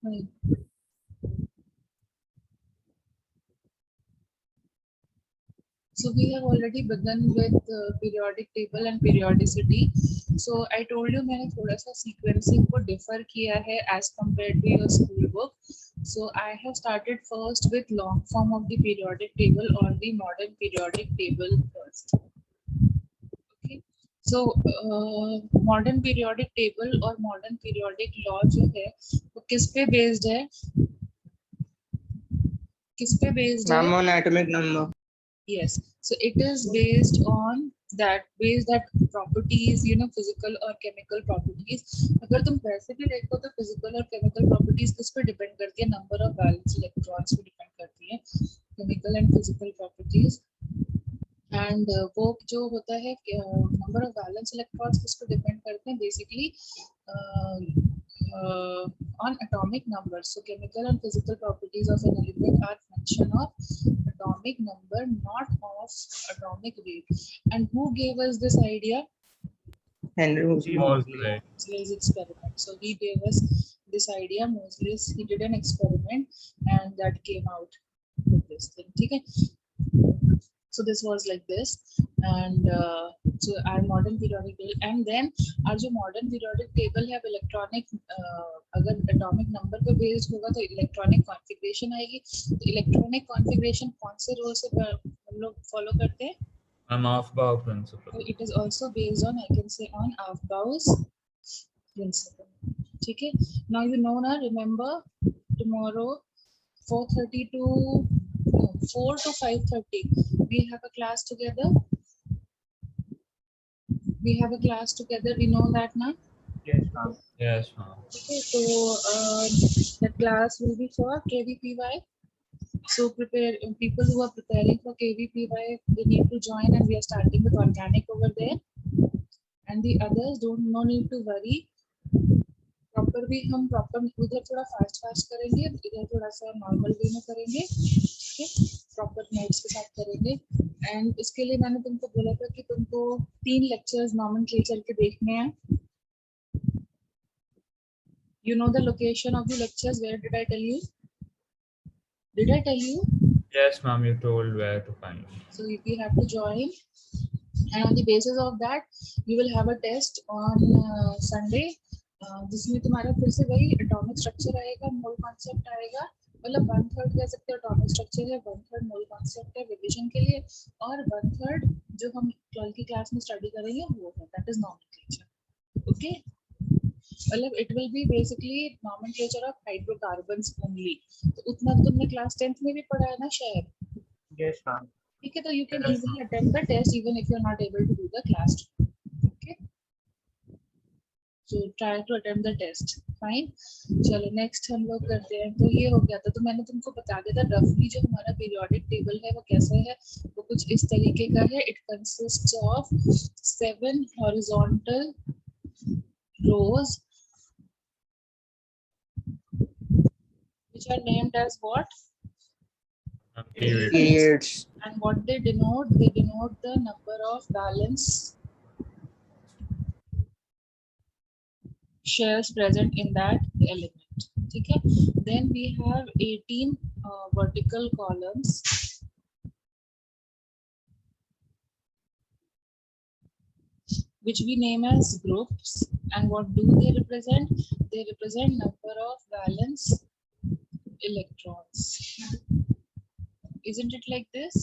Right. So we have already begun with periodic table and periodicity. So I told you मैंने थोड़ा सा sequencing को differ किया है as compared to your school book. So I have started first with long form of the periodic table or the modern periodic table first. Okay. So modern periodic table और modern periodic law जो है वो किस पे based है? किस पे based है? Ma'am, on atomic number. Yes, so it is based on that properties, physical or chemical properties. अगर तुम वैसे भी देखो तो physical और chemical properties किस पे depend करती है? Number of valence electrons पे depend करती है, chemical and physical properties. And वो जो होता है number of valence electrons किस पे depend करते हैं? Basically on atomic numbers. So chemical and physical properties of an element are function of atomic number, not of atomic weight. And who gave us this idea? Henry Moseley. Moseley's experiment. So he gave us this idea. Moseley, he did an experiment and that came out with this thing. Okay? So this was like this, and so our modern periodic table, and then our जो modern periodic table है electronic, अगर atomic number पे based होगा तो electronic configuration आएगी. तो electronic configuration कौन से rule से हम लोग follow करते हैं? Aufbau principle. So it is also based on, I can say, on Aufbau's principle. ठीक है? Now you know ना, remember tomorrow 4:30 to 4 to 5:30 we have a class together. We have a class together. We know that now. Yes, ma'am. Yes, ma'am. Okay, so that class will be for KVPY. So prepare people who are preparing for KVPY. They need to join, and we are starting with organic over there. And the others don't no need to worry. Proper भी हम proper उधर थोड़ा fast करेंगे, इधर थोड़ा सा normal way में करेंगे. ठीक है, प्रॉपर नोट्स के साथ करेंगे. एंड इसके लिए मैंने तुमको बोला था कि तुमको 3 लेक्चर्स नॉमेनक्लेचर के देखने हैं. You know the location of the lectures. Where did I tell you? Did I tell you? Yes, ma'am, you told where to find it. So you have to join, and on the basis of that you will have a test on Sunday. जिसमें तुम्हारा फिर से वही atomic structure आएगा, mole concept आएगा. मतलब 1/3 कह सकते हो एटॉमिक स्ट्रक्चर है, 1/3 मोल कॉन्सेप्ट है रिवीजन के लिए, और 1/3 जो हम 12th की क्लास में स्टडी करेंगे वो है, दैट इज नॉमेनक्लेचर. ओके, मतलब it will be basically nomenclature of hydrocarbons only. तो उतना तुमने क्लास 10th में भी पढ़ा है ना शायद. Yes, ma'am. ठीक है, तो you can easily attempt the test even if you are not able to do the class. Okay, so try to attempt the test. Fine. चलो नेक्स्ट हम लोग करते हैं. तो ये हो गया था. तो मैंने तुमको बता दिया था रफली जो हमारा पीरियोडिक टेबल है वो कैसा है. वो कुछ इस तरीके का है. It consists of 7 horizontal rows which are named as what? Periods. And what they denote the number of valence shares present in that element. ठीक है. Then we have 18 vertical columns which we name as groups. And what do they represent? They represent number of valence electrons. Isn't it like this?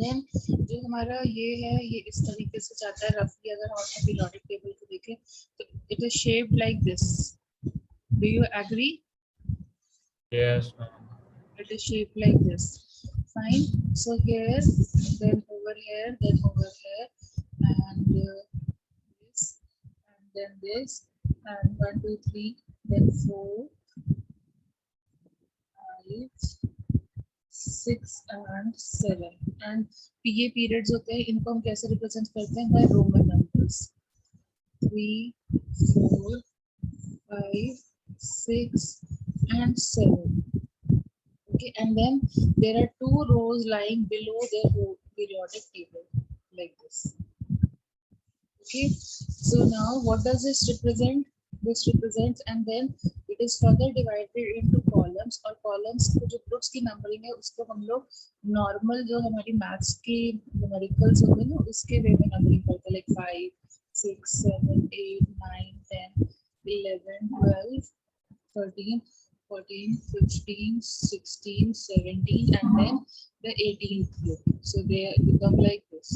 Then जो हमारा ये है ये इस तरीके से जाता है रफली. अगर हम अपने पीरियोडिक टेबल को देखें तो it is shaped like this. Do you agree? Yes, ma'am. It is shaped like this. Fine. So here, then over here, then over here, and this, and then this, and 1, 2, 3, then 4, 5, 6 and 7. And ये periods होते हैं, इनको हम कैसे represent करते हैं? By Roman numbers. 3, 4, 5, 6 and 7. Okay, and then there are 2 rows lying below their periodic table like this. Okay, so now what does this represent? This represents, and then it is further divided into columns, और columns को जो groups की numbering है उसको हम लोग normal जो हमारी मैथ्स की न्यूमेरिकल्स होते हैं ना उसके वे में नंबरिंग करते हैं, like 5 6 7 8 9 10 11 12 13 14 15 16 17 and then the 18th group, so they become like this.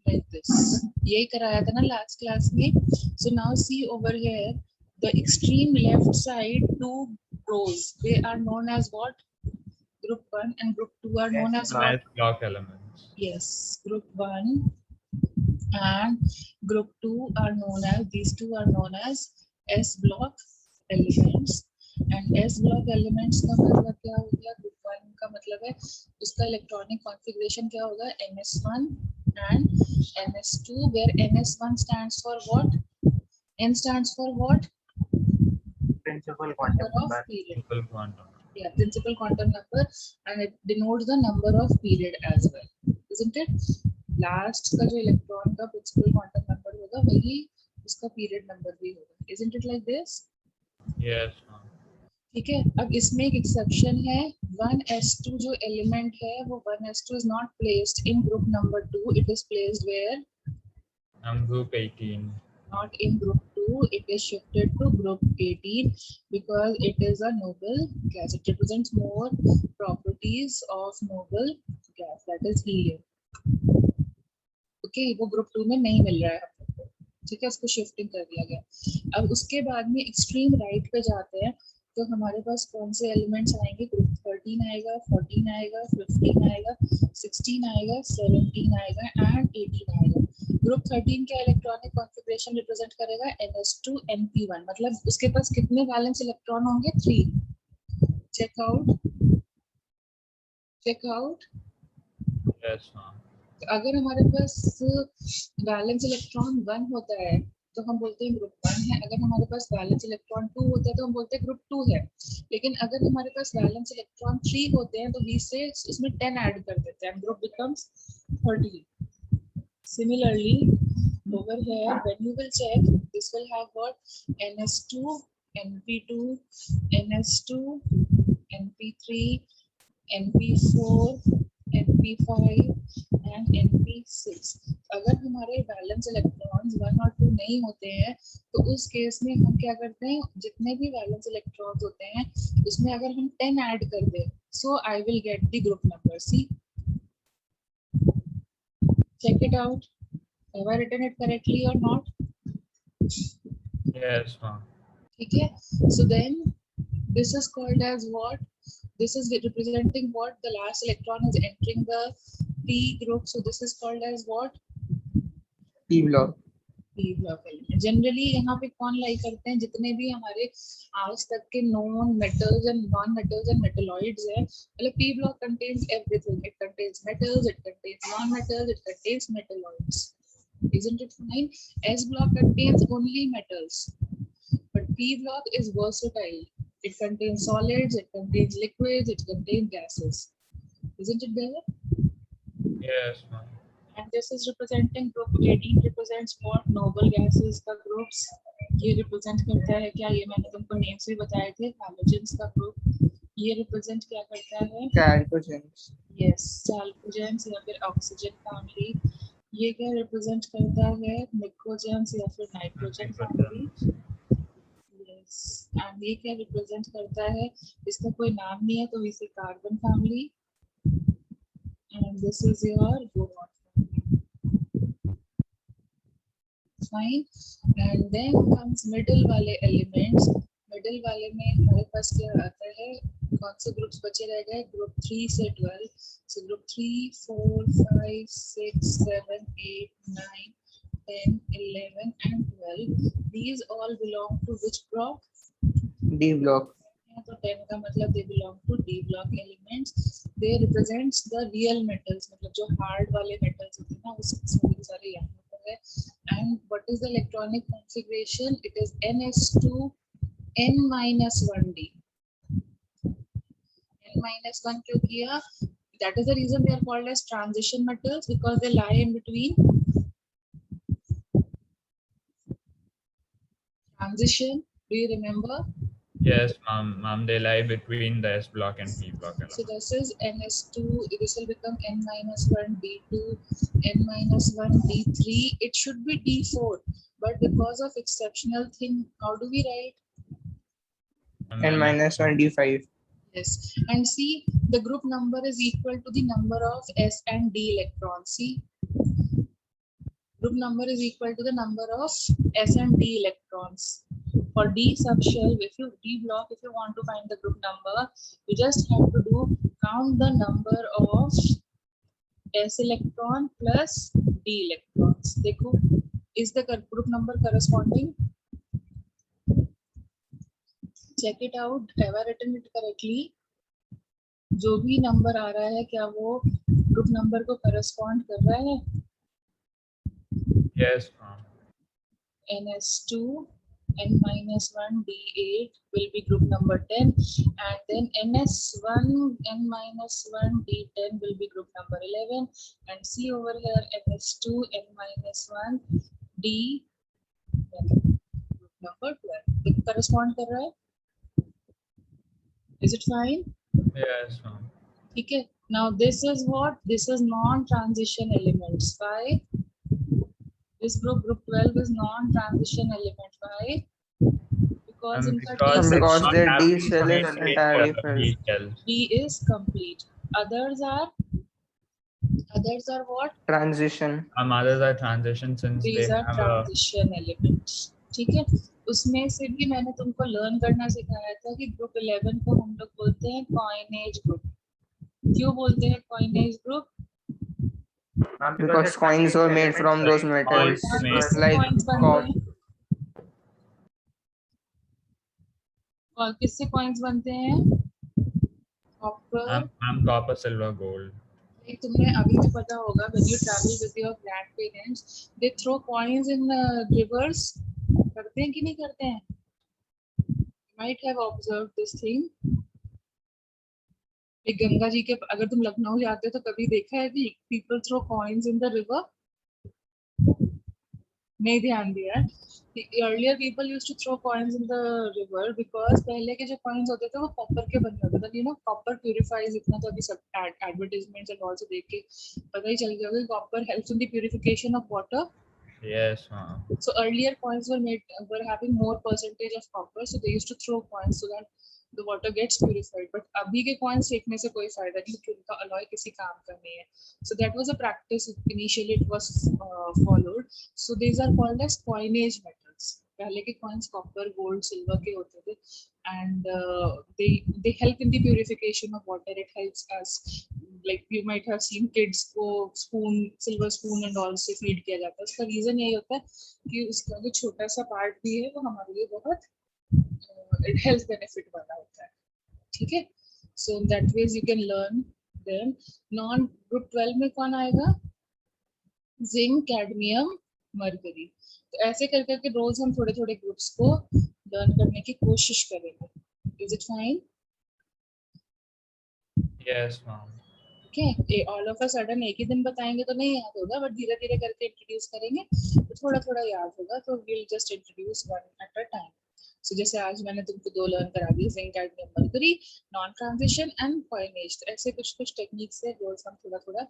Like this. यही कराया था ना लास्ट क्लास में. So now see over here, the extreme left side two rows, they are known as what? Group 1 and group 2 are known as what? S block elements. Yes, group 1 and group 2 are known as, these two are known as S block elements. And S block elements का मतलब क्या हो गया? Group 1 का मतलब है उसका electronic configuration क्या होगा? NS1 and NS2, where NS1 stands for what? N stands for what? Principal quantum Number of number. period. Simple quantum. Yeah, principal quantum number, and it denotes the number of period as well, isn't it? Last का जो electron का principal quantum number होगा वही उसका period number भी होगा, isn't it like this? Yes, ma'am. ठीक है. अब इसमें एक एक्सेप्शन है, 1s2 जो एलिमेंट है वो 1s2 is not placed in group number 2, it is placed where? Group 18. Not in group 2, it is shifted to group 18 because it is a noble gas. It represents more properties of noble gas, that is helium. Okay, वो group 2 में नहीं मिल रहा है हम लोग को, ठीक है, उसको शिफ्टिंग कर दिया गया. अब उसके बाद में एक्सट्रीम राइट पे जाते हैं तो हमारे पास कौन से एलिमेंट्स आएंगे? ग्रुप 13 आएगा, 14 आएगा, 15 आएगा, 16 आएगा, 17 आएगा एंड 18 आएगा. ग्रुप 13 का इलेक्ट्रॉनिक कॉन्फ़िगरेशन रिप्रेजेंट करेगा NS2 NP1, मतलब उसके पास कितने वैलेंस इलेक्ट्रॉन होंगे? 3. Check out. Yes, ma'am. अगर हमारे पास वैलेंस इलेक्ट्रॉन 1 होता है तो हम बोलते हैं ग्रुप 1 है. अगर हमारे पास वैलेंस इलेक्ट्रॉन 2 होता है तो हम बोलते हैं ग्रुप 2 है. लेकिन अगर हमारे पास वैलेंस इलेक्ट्रॉन 3 होते हैं तो वी से इसमें 10 ऐड कर देते हैं, group becomes 13. Similarly, over here, when you will check, this will have what? NS2, NP2, NS2, NP3, NP4, NP5 and NP6. अगर हमारे वैलेंस इलेक्ट्रॉन्स 1 और 2 नहीं होते हैं तो उस केस में हम क्या करते हैं? जितने भी वैलेंस इलेक्ट्रॉन्स होते हैं उसमें अगर हम 10 ऐड कर दें, so I will get the group number. See, check it out. Have I written it correctly or not? Yes, ma'am. ठीक है. So then this is called as what? This is representing what? The last electron is entering the P group. So this is called as what? P block. P block element. Generally यहाँ पे कौन लाई करते हैं? जितने भी हमारे आज तक के known metals and non-metals and metalloids हैं, मतलब P block contains everything. It contains metals, it contains non-metals, it contains metalloids. Isn't it fine? S block contains only metals, but P block is versatile. It contains solids, it contains liquids, it contains gases. Isn't it there? Yes, ma'am. And this is representing group 18 represents what? Noble gases का groups. ये represent करता है क्या? ये मैंने तुमको name से बताए थे. Halogens का group. ये represent क्या करता है? Chalcogens. Yes, chalcogens या फिर oxygen family. ये क्या represent करता है? Nicogens या फिर nitrogen family. Yes, and ये क्या represent करता है? इसका कोई नाम नहीं है तो इसे carbon family. And this is your boron family. Fine. And then comes middle वाले elements. Middle वाले में हमारे पास क्या आता है? कौन से ग्रुप्स बचे रह गए? ग्रुप 3 से 12. So group 3, 4, 5, 6, 7, 8, 9, 10, 11 and 12. These all belong to which block? D block. तो 10 का मतलब they belong to D block elements. They represents the real metals, मतलब जो hard वाले metals होते हैं ना, उसमें सारे यहाँ पर है. And what is the electronic configuration? It is NS2 N-1D. N-1 क्यों किया? That is the reason they are called as transition metals, because they lie in between Transition, do you remember? Yes, ma'am. They lie between the S block and P block So elements. this is ns2, this will become n minus 1 d2, n minus 1 d3. It should be d4, but because of exceptional thing, how do we write? N minus 1 D5. Yes, and see, the group number is equal to the number of s and d electrons. See, group number is equal to the number of s and d electrons. For d subshell, if you d block, if you want to find the group number, you just have to do count the number of s electron plus d electrons. देखो, is the group number corresponding? Check it out. Have I written it correctly? जो भी number आ रहा है, क्या वो group number को correspond कर रहा है? Yes, ma'am. ns2 n minus 1 d8 will be group number 10, and then ns1 n minus 1 d10 will be group number 11, and see over here ns2 n minus 1 d11 group number 12. ये correspond कर रहा है? Is it fine? Yes, ma'am. ठीक है. Now this is what? This is non-transition elements. Why? This group 12 is non-transition element. Why? Because इनका Because D Because not their having D cell is complete entirely filled. D cells. D is complete. Others are what? Transition. Others are transition since they These are have a transition elements. ठीक है. उसमें से भी मैंने तुमको learn करना सिखाया था कि ग्रुप 11 को हम लोग बोलते हैं कॉइनेज ग्रुप. क्यों बोलते हैं coinage group? Because coins were made from those metals, किससे like coins बनते copper. हैं? और किससे coins बनते हैं? Copper. copper, silver, gold. एक तुम्हें अभी भी पता होगा, when you travel with your grandparents, they throw coins in rivers. करते हैं कि नहीं करते हैं? You might have observed this thing. एक गंगा जी के, अगर तुम लखनऊ जाते हो तो कभी देखा है कि people throw coins in the river? नहीं ध्यान दिया. Earlier people used to throw coins in the river because पहले के जो coins होते थे वो copper के बने होते थे. You know, copper purifies. इतना तो अभी सब advertisements and also देख के पता ही चल गया कि copper helps in the purification of water. Yes, ma'am. So earlier coins were having more percentage of copper, so they used to throw coins so that the water gets purified. But अभी के coins फेंकने से कोई फायदा नहीं क्योंकि उनका alloy किसी काम का नहीं है. So that was a practice. Initially it was followed. So these are called as coinage metals. पहले के coins copper, gold, silver के होते थे, and they help in the purification of water. It helps us. Like you might have seen kids को silver spoon and all से feed किया जाता है. उसका reason यही होता है कि उसका जो छोटा सा part भी है वो हमारे लिए बहुत health benefit वाला होता है. ठीक है. So in that ways you can learn them. Non group 12 में कौन आएगा? Zinc, cadmium, mercury. तो ऐसे कर करके रोज हम थोड़े थोड़े ग्रुप्स को लर्न करने की कोशिश करेंगे. Is it fine? Yes, ma'am. Okay, all of a sudden एक ही दिन बताएंगे तो नहीं याद होगा, बट धीरे धीरे करके इंट्रोड्यूस करेंगे तो थोड़ा थोड़ा याद होगा. तो we'll just introduce one at a time. So जैसे आज मैंने तुमको दो लर्न करा दी, zinc, cadmium, mercury, non transition and coinage. तो ऐसे कुछ कुछ टेक्निक्स से रोज हम थोड़ा थोड़ा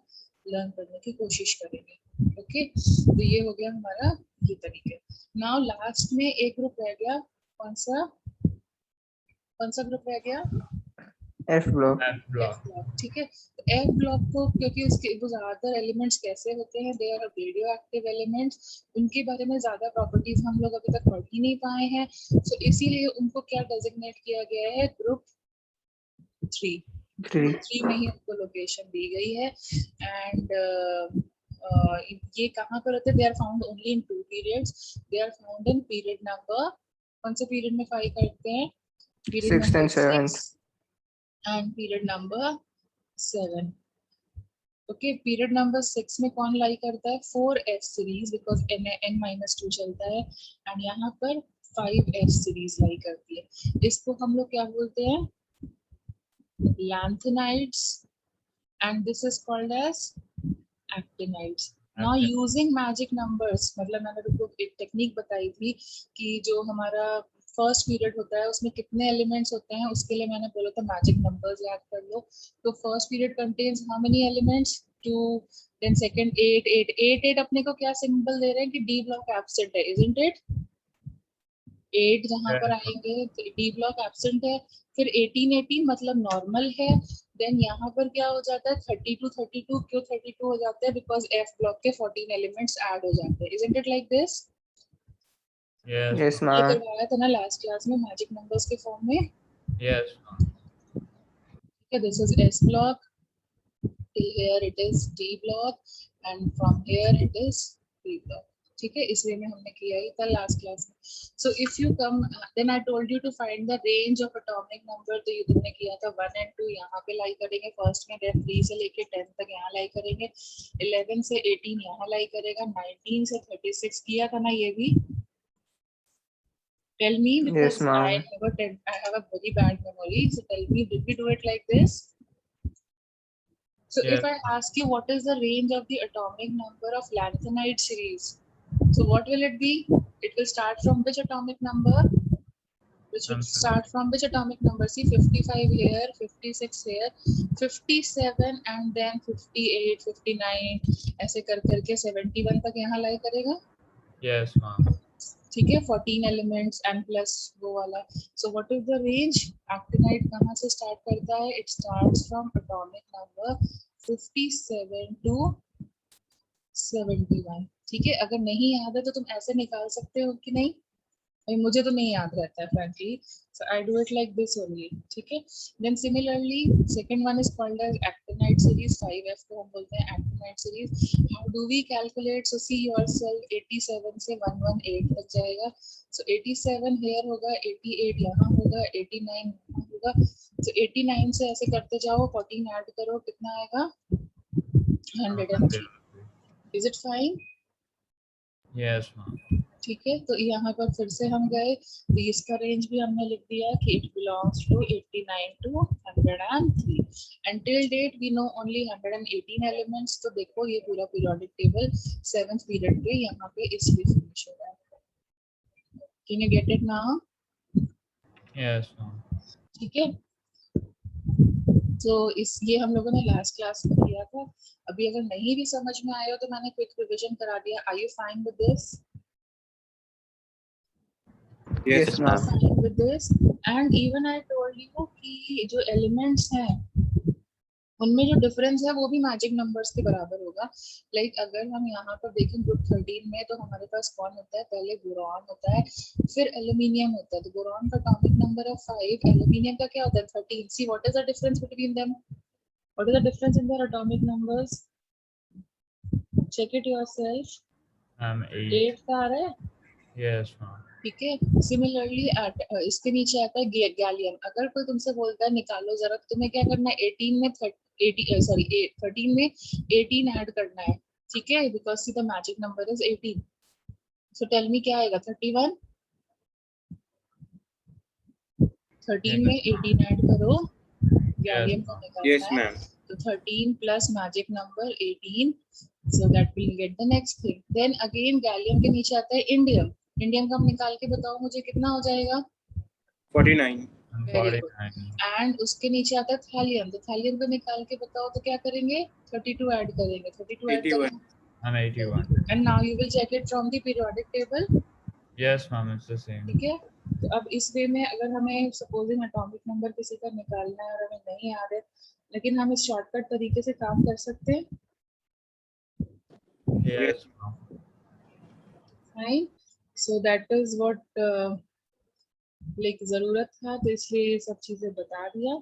लर्न करने की कोशिश करेंगे. ओके, तो ये हो गया हमारा ये तरीके. नाउ लास्ट में एक ग्रुप रह गया. कौन सा ग्रुप रह गया? F block. F block. ठीक है. तो F ब्लॉक को क्योंकि उसके वो ज्यादातर एलिमेंट्स कैसे होते हैं, they are radioactive elements. उनके बारे में ज्यादा प्रॉपर्टीज हम लोग अभी तक पढ़ ही नहीं पाए हैं. सो इसीलिए उनको क्या डेजिग्नेट किया गया है? ग्रुप 3 में ही उनको लोकेशन दी गई है. एंड ये कहाँ पर होते हैं? They are found only in 2 periods. They are found in period number, कौन से पीरियड में फाइल करते हैं? Period 6th and 7th. and period number 7. Okay, period number 6 में कौन लाई करता है? 4F series because n-2 चलता है, and यहाँ पर 5F series लाई करती है. इसको हम लोग क्या बोलते हैं? Lanthanides, and this is called as actinides. Now using magic numbers, मतलब मैंने तुमको एक टेक्निक बताई थी कि जो हमारा फर्स्ट पीरियड होता है उसमें कितने एलिमेंट्स होते हैं, उसके लिए मैंने बोला था मैजिक नंबर्स याद कर लो. तो first period contains how many elements? 2. Then second 8 8 8 8 अपने को क्या सिंबल दे रहे हैं कि डी ब्लॉक एब्सेंट है, इजंट इट? 8 जहाँ पर आएंगे तो डी ब्लॉक एब्सेंट है. फिर 18 18 मतलब नॉर्मल है. देन यहाँ पर क्या हो जाता है 32 32. क्यों 32 हो जाता है? बिकॉज एफ ब्लॉक के 14 एलिमेंट्स ऐड हो जाते हैं. Isn't it like this? Yes. Yes, ये ma'am. करवाया था ना लास्ट क्लास में मैजिक नंबर्स के फॉर्म में. Yes. This is S block, till here it is D block and from here it is B block. ठीक है, इस वे में हमने किया ही था लास्ट क्लास में. So if you come then I told you to find the range of atomic number. तो ये तुमने किया था 1 और 2 यहाँ पे लाई करेंगे फर्स्ट में, देन 3 से लेके 10 तक यहाँ लाई करेंगे, 11 से 18 यहाँ लाई करेगा, 19 से 36 किया था ना ये भी. Tell me, because Yes, ma'am. I have a very bad memory. So tell me, did we do it like this? So Yes. if I ask you what is the range of the atomic number of lanthanide series, so what will it be? It will start from which atomic number? Which would start from which atomic number? See, 55 here, 56 here, 57 and then 58, 59 ऐसे कर करके 71 तक यहाँ लाई करेगा. Yes, ma'am. ठीक है, 14 elements and plus वो वाला. So what is the range? Actinide कहाँ से स्टार्ट करता है? It starts from atomic number 57 to 71. ठीक है, अगर नहीं याद है तो तुम ऐसे निकाल सकते हो कि नहीं? भाई मुझे तो नहीं याद रहता है frankly, so I do it like this only. ठीक है, then similarly second one is called as actinide series. 5F को हम बोलते हैं actinide series. How do we calculate? So see yourself 87 से 118 तक जाएगा. सो 87 हियर होगा, 88 यहाँ होगा, 89 यहाँ होगा. सो 89 से ऐसे करते जाओ, 14 ऐड करो, कितना आएगा? 103. Is it fine? Yes, ma'am. ठीक है, तो यहाँ पर फिर से हम गए तो इसका रेंज भी हमने लिख दिया कि it belongs to 89 to 103. And till date we know only 118 elements. तो देखो ये पूरा पीरियोडिक टेबल 7th पीरियड पे यहाँ पे इसलिए फिनिश हो रहा है. Can you get it now? Yes, ma'am. ठीक है, तो इस ये हम लोगों ने लास्ट क्लास में किया था. अभी अगर नहीं भी समझ में आया तो मैंने क्विक रिवीजन करा दिया. Are you fine with this? Yes, ma'am. fine with this. And even I told you कि जो elements हैं उनमें जो डिफरेंस है वो भी मैजिक नंबर्स के बराबर होगा. लाइक अगर हम यहाँ पर देखें ग्रुप 13 में तो हमारे पास कौन होता है? पहले बोरॉन होता है, फिर एल्यूमिनियम होता है. तो बोरॉन का एटॉमिक नंबर है 5, एल्यूमिनियम का क्या होता है? 13. See what is the difference between them? What is the difference in their atomic numbers? Check it yourself. 8 का आ रहा है. Yes, ma'am. ठीक है, सिमिलरली इसके नीचे आता है गैलियम. अगर कोई तुमसे बोलता है निकालो जरा, तो तुम्हें क्या करना है? 13 में 13 में 18 ऐड करना है. ठीक है, because see the magic number is 18. So tell me क्या आएगा? 31. 13 में 18 ऐड करो, गैलियम को निकालना है. तो 13 plus magic number 18, so that will get the next thing. Then again gallium के नीचे आता है इंडियम. इंडियम का निकाल के बताओ मुझे कितना हो जाएगा? 49. Very good. And उसके नीचे आता है थैलियम. तो थैलियम को निकाल के बताओ तो क्या करेंगे? 32 ऐड करेंगे. 32 add 81. I'm 81. And now you will check it from the periodic table. Yes, ma'am. It's the same. ठीक है, तो अब इस वे में अगर हमें सपोजिंग एटॉमिक नंबर किसी का निकालना है और हमें नहीं याद है, लेकिन हम इस शॉर्टकट तरीके से काम कर सकते हैं. Yes, ma'am. Fine. So that is what like जरूरत था, तो इसलिए ये सब चीजें बता दिया.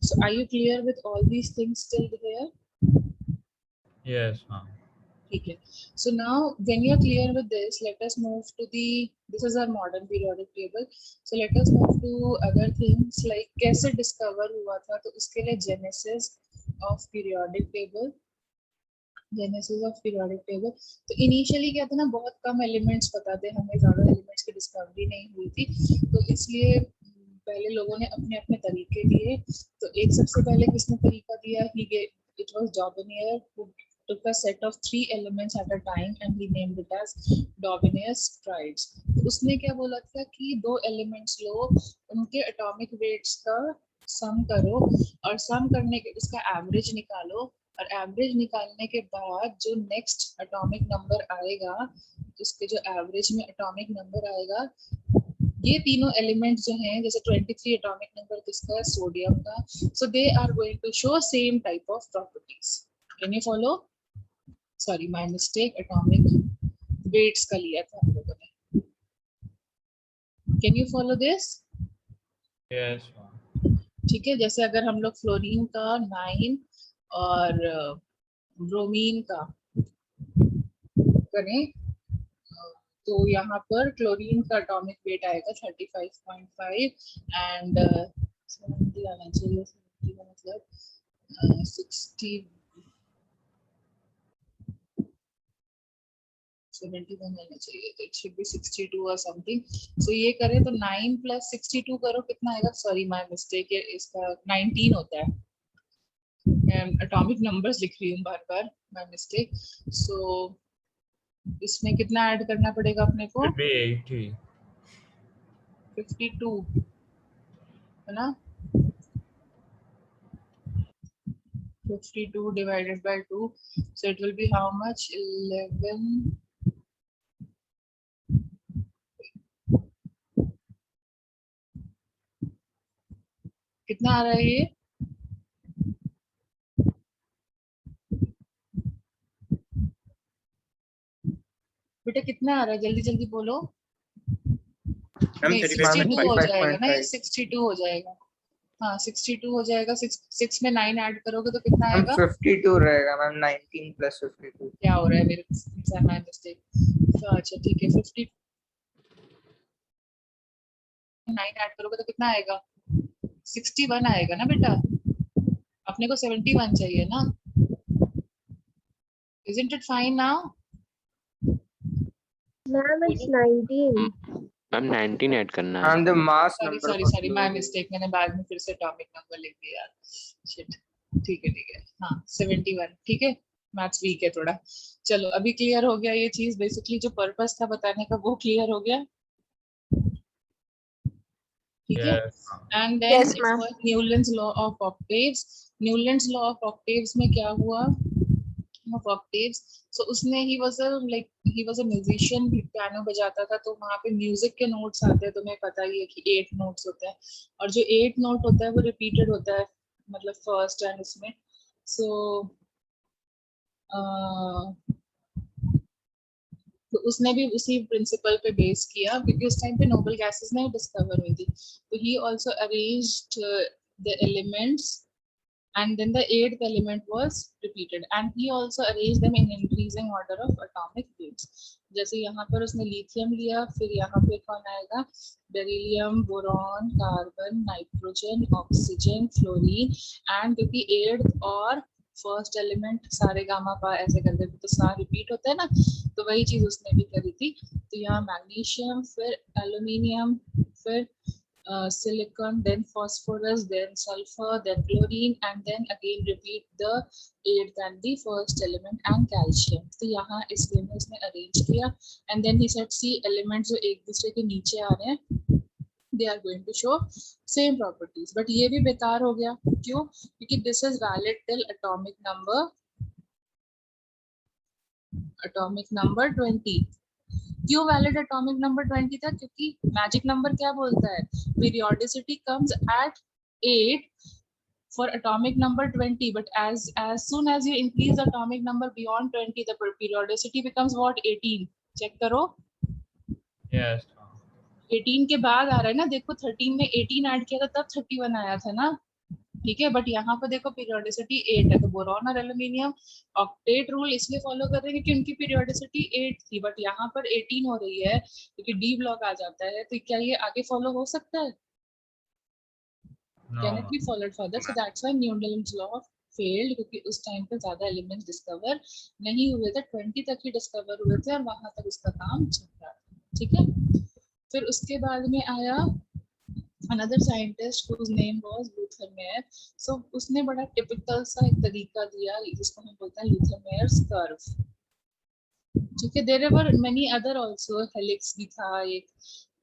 So are you clear with all these things till here? Yes, ma'am. ठीक है. So now when you are clear with this, let us move to the, this is our modern periodic table. So let us move to other things like कैसे discover हुआ था. तो उसके लिए genesis of periodic table. Genesis of periodic table. तो initially क्या था ना, बहुत कम एलिमेंट्स पता थे हमें, ज्यादा एलिमेंट्स की डिस्कवरी नहीं हुई थी. तो इसलिए पहले लोगों ने अपने अपने तरीके दिए. तो एक सबसे पहले किसने तरीका दिया? It was Daubernier who took a set of 3 elements at a time and he named it as Dobinus triads. तो उसने क्या बोला था कि 2 elements लो, उनके atomic weights का सम करो और सम करने के उसका एवरेज निकालो और एवरेज निकालने के बाद जो नेक्स्ट एटॉमिक नंबर आएगा उसके जो एवरेज में एटॉमिक नंबर आएगा, ये तीनों एलिमेंट्स जो हैं जैसे 23 एटॉमिक नंबर किसका है, सोडियम का, so they are going to show same type of properties. Can you follow? Sorry my mistake, atomic weights का लिया था हम लोगों ने. Can you follow this? Yes, ma'am. ठीक है, जैसे अगर हम लोग फ्लोरीन का 9 और ब्रोमीन का करें तो यहाँ पर क्लोरीन का एटॉमिक वेट आएगा 35.5 एंड 70 आना चाहिए, 70 का मतलब 60 71 आना चाहिए, तो इट शुड बी 62 और समथिंग. सो ये करें तो 9 + 62 करो कितना आएगा, सॉरी माय मिस्टेक, ये इसका 19 होता है. एटॉमिक नंबर्स लिख रही हूँ बार बार, माय मिस्टेक. सो इसमें कितना ऐड करना पड़ेगा अपने को, Should be 80. 52 है ना. 52 divided by 2, so it will be how much, 11. कितना आ रहा है ये, बेटा कितना आ रहा है, जल्दी जल्दी बोलो. मैम नहीं 35.5. 62 हो जाएगा ना, ये 62 हो जाएगा. हाँ 62 हो जाएगा. 6 में 9 ऐड करोगे तो कितना मैम आएगा, 52 रहेगा मैम, 19 + 52. क्या हो रहा है मेरे माय मिस्टेक. तो अच्छा ठीक है, 50 9 ऐड करोगे तो कितना आएगा, 61 आएगा ना बेटा. अपने को 71 चाहिए ना. Isn't it fine now? Ma'am, it's 19. Ma'am 19 add करना है. Ma'am the mass sorry number. Sorry sorry my mistake, मैंने बाद में फिर से एटॉमिक नंबर लिख दिया. शिट. ठीक है हाँ 71. ठीक है, मैथ्स वीक है थोड़ा. चलो अभी क्लियर हो गया ये चीज, बेसिकली जो पर्पस था बताने का वो क्लियर हो गया. ठीक है. Yes, ma'am. And then Yes, it ma'am. Was Newlands law of octaves. Newlands law of octaves में क्या हुआ, ऑफ ऑक्टेव्स, सो उसने he was a musician, piano बजाता था, तो वहां पे म्यूजिक के नोट्स आते हैं, तुम्हें पता ही है कि 8 नोट्स होते हैं और जो 8 नोट होता है वो रिपीटेड होता है, मतलब फर्स्ट एंड उसमें. सो तो उसने भी उसी प्रिंसिपल पे बेस किया क्योंकि उस टाइम पे नोबल गैसेस नहीं डिस्कवर हुई थी. तो ही also arranged the elements and then the 8th element was repeated and he also arranged them in increasing order of atomic weights. जैसे यहाँ पर उसने लिथियम लिया, फिर यहाँ पे कौन आएगा, beryllium, boron, carbon, nitrogen, oxygen, fluorine, and क्योंकि 8th और फर्स्ट एलिमेंट सारे गामा पा ऐसे करते थे तो सारा रिपीट होता है ना, तो वही चीज उसने भी करी थी. तो यहाँ मैग्नीशियम, फिर एल्यूमिनियम, फिर silicon, then phosphorus, then sulfur, then chlorine, and then again repeat the 8th and the first element and calcium. तो यहाँ इस वे में उसने arrange किया and then he said see elements जो एक दूसरे के नीचे आ रहे हैं they are going to show same properties. but ये भी बेकार हो गया, क्यों, क्योंकि this is valid till atomic number 20. क्यों वैलिड एटॉमिक नंबर 20 था, क्योंकि मैजिक नंबर क्या बोलता है, periodicity comes at 8 for atomic number 20, but as soon as you increase the atomic number beyond 20 the periodicity becomes what, 18. Check करो. Yes, ma'am. 18 के बाद आ रहा है ना, देखो 13 में 18 ऐड किया था तब 31 आया था ना. ठीक है, बट यहाँ पर देखो पीरियोडिसिटी 8 है, तो बोरॉन और एल्यूमिनियम ऑक्टेट रूल इसलिए फॉलो कर रहे हैं क्योंकि उनकी पीरियोडिसिटी 8 थी, बट यहाँ पर 18 हो रही है क्योंकि डी ब्लॉक आ जाता है. तो क्या ये आगे फॉलो हो सकता है, No, can it ma'am. Be followed further. So that's why Newton's law failed, क्योंकि उस टाइम पे ज्यादा एलिमेंट्स डिस्कवर नहीं हुए थे, 20 तक ही डिस्कवर हुए थे और वहां तक उसका काम चल रहा था. ठीक है, फिर उसके बाद में आया another scientist whose name was Luther Mayer. So उसने बड़ा typical सा एक तरीका दिया जिसको हम बोलते हैं Luther Mayer's curve. ठीक है, there were many other also, helix भी था एक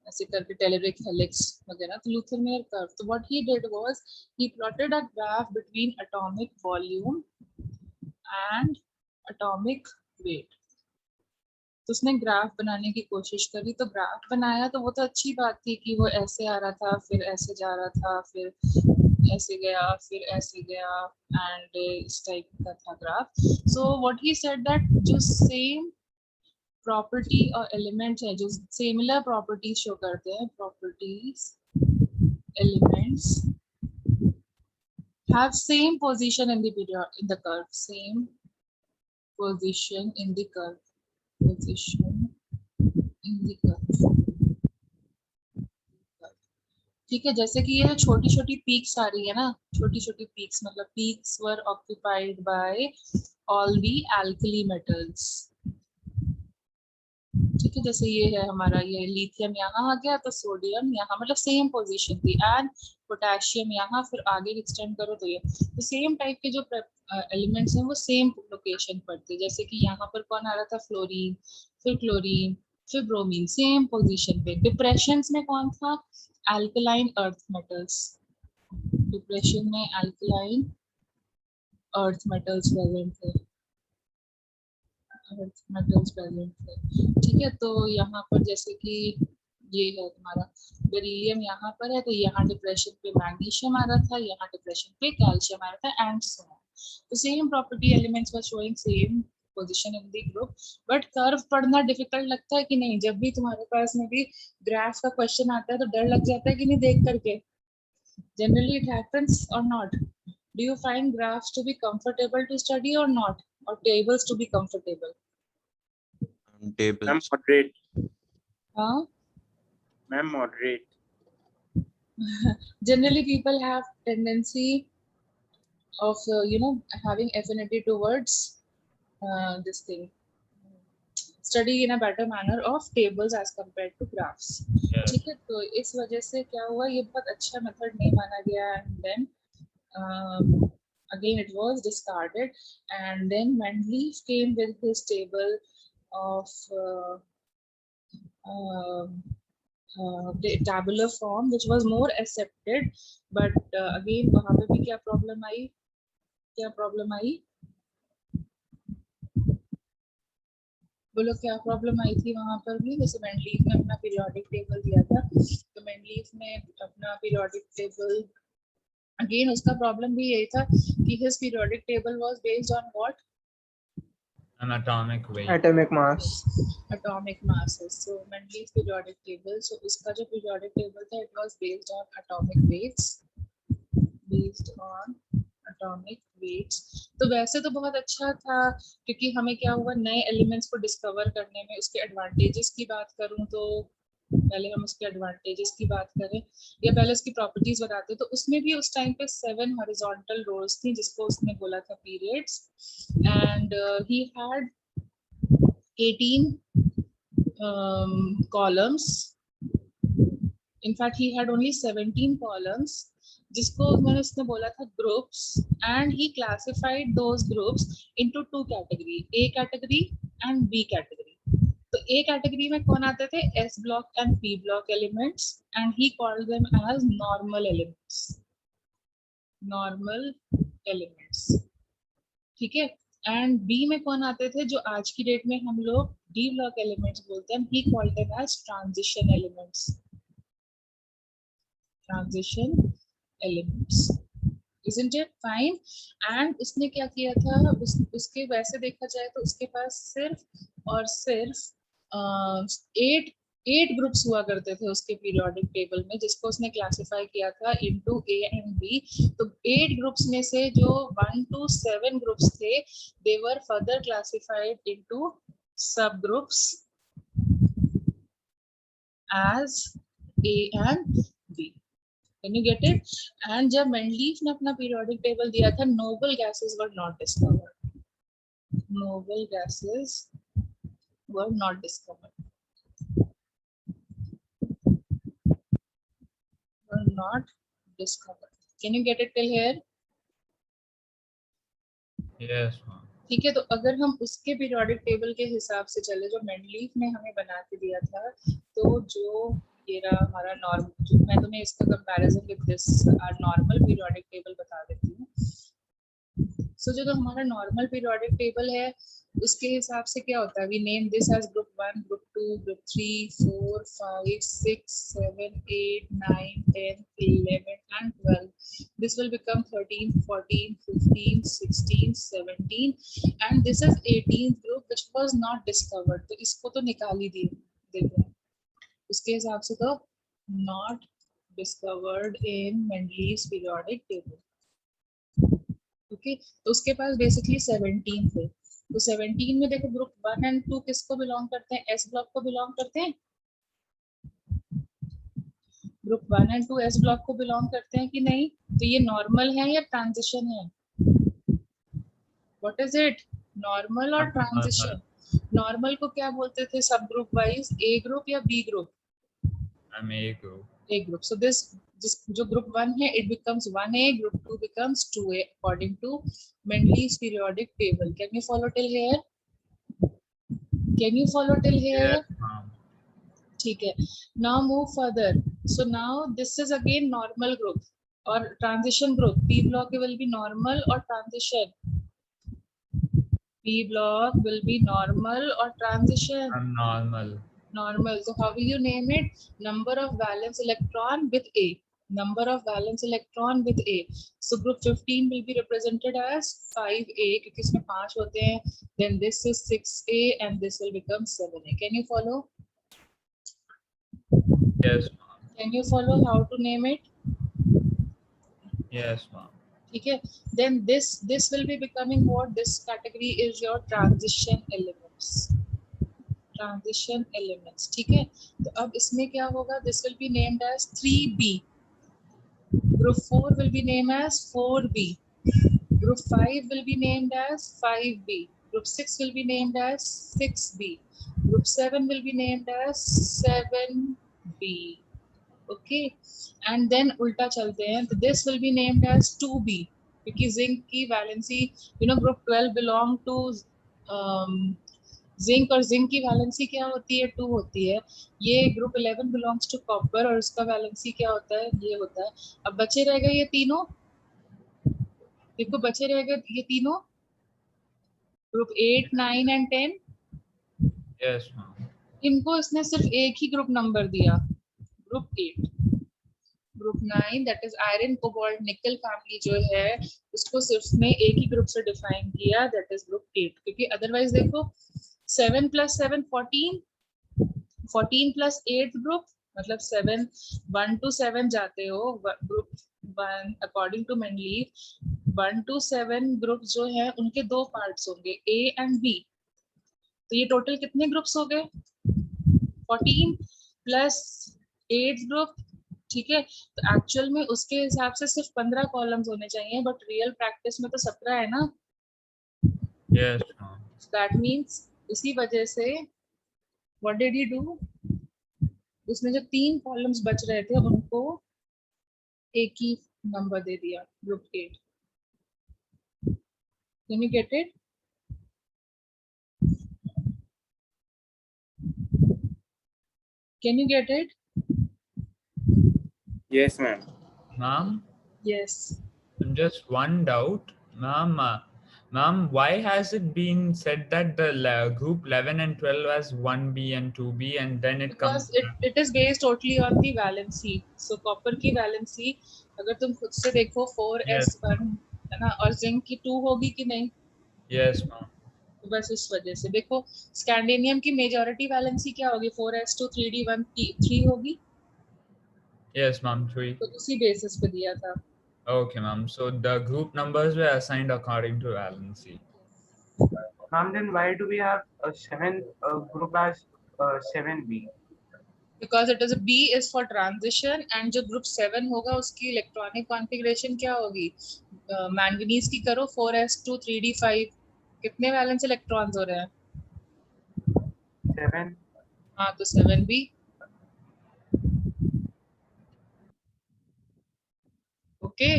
ऐसे करके टेलेरिक हेलिक्स वगैरह. तो लूथर मेयर कर्व, तो what he did was he plotted a graph between atomic volume and atomic weight. तो उसने ग्राफ बनाने की कोशिश करी, तो ग्राफ बनाया तो वो तो अच्छी बात थी कि वो ऐसे आ रहा था, फिर ऐसे जा रहा था, फिर ऐसे गया, फिर ऐसे गया, एंड इस टाइप का था graph. So what he said that जो सेम प्रॉपर्टी और एलिमेंट्स है, जो सिमिलर प्रॉपर्टीज शो करते हैं, properties elements have same position in the period in the curve, same position in the curve, position in the curve. ठीक है, जैसे कि ये छोटी छोटी पीक्स आ रही है ना, छोटी छोटी पीक्स मतलब peaks were occupied by all the alkali metals. ठीक है, जैसे ये है हमारा, ये लिथियम यहाँ आ गया तो सोडियम यहाँ, मतलब सेम पोजीशन थी, एंड पोटेशियम यहाँ, फिर आगे एक्सटेंड करो तो ये, तो सेम टाइप के जो एलिमेंट्स हैं वो सेम लोकेशन पर थे. जैसे कि यहाँ पर कौन आ रहा था, फ्लोरीन, फिर क्लोरीन, फिर ब्रोमीन, सेम पोजीशन पे. डिप्रेशन में कौन था, अल्कलाइन अर्थ मेटल्स. डिप्रेशन में अल्कलाइन अर्थ मेटल्स प्रेजेंट थे, अर्थ मेटल्स प्रेजेंट थे. ठीक है, तो यहाँ पर जैसे कि ये है तुम्हारा बेरिलियम यहाँ पर है, तो यहाँ डिप्रेशन पे मैग्नीशियम आ रहा था, यहाँ डिप्रेशन पे कैल्शियम आ रहा था, एंड सो ऑन. तो same property elements were showing same position in the group. But curve पढ़ना डिफिकल्ट लगता है कि नहीं? जब भी तुम्हारे पास में भी ग्राफ का क्वेश्चन आता है तो डर लग जाता है कि नहीं देख करके? Generally it happens or not? Do you find graphs to be comfortable to study or not, or tables to be comfortable? Table. Ma'am, moderate. Huh? Ma'am, moderate. Generally people have tendency of having affinity towards this thing, study in a better manner of tables as compared to graphs. Yes. ठीक है, तो इस वजह से क्या हुआ, ये बहुत अच्छा मेथड नहीं माना गया, and then again it was discarded, and then Mendeleev came with his table of the tabular form, which was more accepted. But again वहाँ पे भी क्या problem आई, बोलो क्या प्रॉब्लम आई थी वहां पर भी? जैसे मेंडलीफ ने अपना पीरियोडिक टेबल दिया था, तो मेंडलीफ ने अपना पीरियोडिक टेबल, अगेन उसका प्रॉब्लम भी यही था कि his periodic table was based on what? An atomic weight. Atomic mass. Atomic masses. So Mendeleev's periodic table, so उसका जो periodic table था, it was based on atomic weights, based on atomic weights. तो वैसे तो बहुत अच्छा था, क्योंकि हमें क्या हुआ, नए एलिमेंट्स को डिस्कवर करने में. उसके एडवांटेजेस की बात करूं तो पहले हम उसके एडवांटेजेस की बात करें, या पहले उसकी प्रॉपर्टीज बताते. तो उसमें भी उस टाइम पे 7 हॉरिजॉन्टल रोज थी, जिसको उसने बोला था periods, and he had 18 columns. In fact he had only 17 columns, जिसको उसने बोला था groups, and he classified those groups into 2 category, A category and B category. तो ए कैटेगरी में कौन आते थे, S block and P block elements, and he called them as normal elements, normal elements. ठीक है, एंड बी में कौन आते थे, जो आज की डेट में हम लोग डी ब्लॉक एलिमेंट्स बोलते हैं, he called them as transition elements, transition elements. Isn't it fine? And उसने क्या किया था, उसके वैसे देखा जाए तो उसके पास सिर्फ और सिर्फ 8 ग्रुप्स हुआ करते थे उसके पीरियोडिक टेबल में, जिसको उसने क्लासिफाई किया था इनटू ए एंड बी. तो 8 ग्रुप्स में से जो 1 to 7 ग्रुप्स थे, they were further classified into सब groups as A and B. Can you get it? And जब मेंडलीफ ने अपना पीरियोडिक टेबल दिया था, noble gases were not discovered, noble gases were not discovered, were not discovered. Can you get it till here? Yes, ma'am. ठीक है, तो अगर हम उसके पीरियोडिक टेबल के हिसाब से चले जो मेंडलीफ ने हमें बना के दिया था, तो जो ये रहा हमारा नॉर्मल, मैं तुम्हें इसका comparison with this normal periodic table बता देती हूँ। सो जो हमारा नॉर्मल पीरियोडिक टेबल है उसके हिसाब से क्या होता है, we name this as group 1, group 2, group 3, 4, 5, 6, 7, 8, 9, 10, 11 and 12. This will become 13, 14, 15, 16, 17 and this is 18th group which was not discovered. तो इसको तो निकाल ही दिए, देखो उसके हिसाब से तो not discovered in Mendeleev's periodic table. Okay तो उसके पास बेसिकली 17 थे। तो 17 में देखो ग्रुप 1 एंड 2 किसको बिलोंग करते हैं, एस ब्लॉक को बिलोंग करते हैं। ग्रुप 1 एंड 2 एस ब्लॉक को बिलोंग करते हैं कि नहीं? तो ये नॉर्मल है या ट्रांजिशन है? What is it, normal or transition? Normal को क्या बोलते थे सब ग्रुप वाइज, ए ग्रुप या B group? I'm A group. A group. So this जो group 1 है it becomes 1A, group 2 becomes 2A according to Mendeleev's periodic table. Can you follow till here? Can you follow till here? Yes, ma'am. ठीक है, now move further. So now this is again normal group or transition group. P block will be normal or transition? P block will be normal or transition? I'm normal. Normal. So how will you name it? Number of valence electron with A. Number of valence electron with A. So group 15 will be represented as 5A क्योंकि इसमें 5 होते हैं. Then this is 6A and this will become 7A. Can you follow? Yes, ma'am. Can you follow how to name it? Yes, ma'am. ठीक है. Then this will be becoming what? This category is your transition elements. Transition elements. ठीक है, तो अब इसमें क्या होगा, this will be named as 3B. Group 4 will be named as 4B. Group 5 will be named as 5B. Group 6 will be named as 6B. Group 7 will be named as 7B. Okay, and then उल्टा चलते हैं, तो this will be named as 2B क्योंकि zinc की valency, group 12 belong to zinc और zinc की valency क्या होती है, 2 होती है। ये ग्रुप 11 बिलोंग्स टू कॉपर और उसका वैलेंसी क्या होता है, ये होता है। अब बचे रह गए ये तीनों, देखो बचे रह गए ये तीनों ग्रुप 8, 9 एंड 10। Yes, ma'am. इनको इसने सिर्फ एक ही ग्रुप नंबर दिया, group 8। Group 9 that is iron cobalt nickel family जो है उसको सिर्फ में एक ही ग्रुप से डिफाइन किया, दैट इज ग्रुप 8। क्योंकि अदरवाइज देखो 7 + 7 14, 14 + 8 ग्रुप मतलब 7, 1 to 7 जाते हो group 1 according to Mendeleev 1 to 7 group जो है उनके 2 पार्ट्स होंगे A एंड B। तो ये टोटल कितने ग्रुप्स हो गए, 14 + 8 ग्रुप। ठीक है, तो एक्चुअल में उसके हिसाब से सिर्फ 15 कॉलम्स होने चाहिए, बट रियल प्रैक्टिस में तो 17 है ना। Yes, ma'am. दैट मींस इसी वजह से व्हाट डिड ही डू, उसने जो 3 कॉलम्स बच रहे थे उनको एक ही नंबर दे दिया, group 8। Can you get it? Can you get it? Yes, ma'am. Ma'am, yes. just one doubt, ma'am. Ma'am, why has it been said that the group 11 and 12 as 1B and 2B, and then it Because comes? it is based totally on the valency. So copper की valency अगर तुम खुद से देखो 4s1 है ना, और zinc की 2 होगी कि नहीं? Yes, ma'am. तो बस इस वजह से देखो स्कैंडिनियम की मेजॉरिटी वैलेंसी क्या होगी, 4s2 3d1 3 होगी। Yes, ma'am. 3. तो उसी बेसिस पे दिया था। Okay, ma'am. So the group numbers were assigned according to valency. Ma'am, then why do we have a 7th group as 7B? Because it is a B is for transition and जो group 7 होगा उसकी electronic configuration क्या होगी, manganese की करो 4s2 3d5, कितने valence electrons हो रहे हैं? 7. हाँ तो 7B। Okay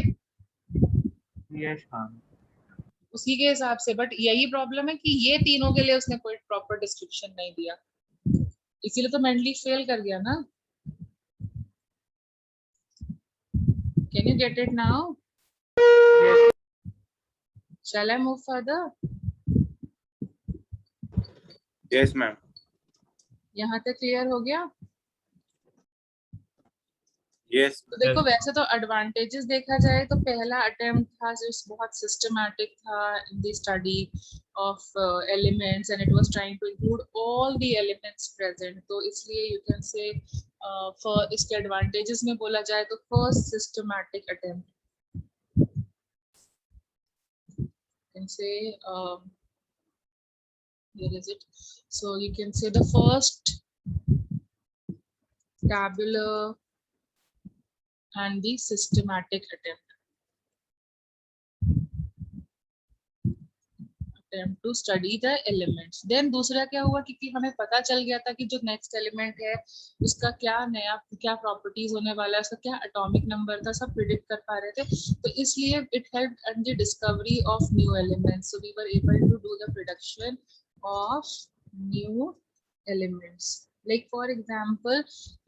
Yes, ma'am. उसी के हिसाब से, बट यही प्रॉब्लम है कि ये तीनों के लिए उसने कोई प्रॉपर डिस्क्रिप्शन नहीं दिया, इसीलिए तो मेंटली फेल कर गया ना। Can you get it now? Yes. Shall I move further? Yes, ma'am. यहाँ तक क्लियर हो गया? Yes. तो देखो वैसे तो एडवांटेजेस देखा जाए तो पहला अटेम्प्ट था जो बहुत सिस्टमैटिक था in the study of elements and it was trying to include all the elements present, तो इसलिए यू कैन से फॉर इसके एडवांटेजेस में बोला जाए तो first systematic attempt can say here is it, so you can say the first tabular and the systematic attempt to study the elements. Then दूसरा क्या हुआ, क्योंकि हमें पता चल गया था कि जो नेक्स्ट एलिमेंट है उसका क्या नया क्या प्रॉपर्टीज होने वाला है, उसका क्या एटॉमिक नंबर था, सब प्रिडिक्ट कर पा रहे थे, तो इसलिए it helped in the discovery of new elements, so we were able to do the production of new elements. Like for example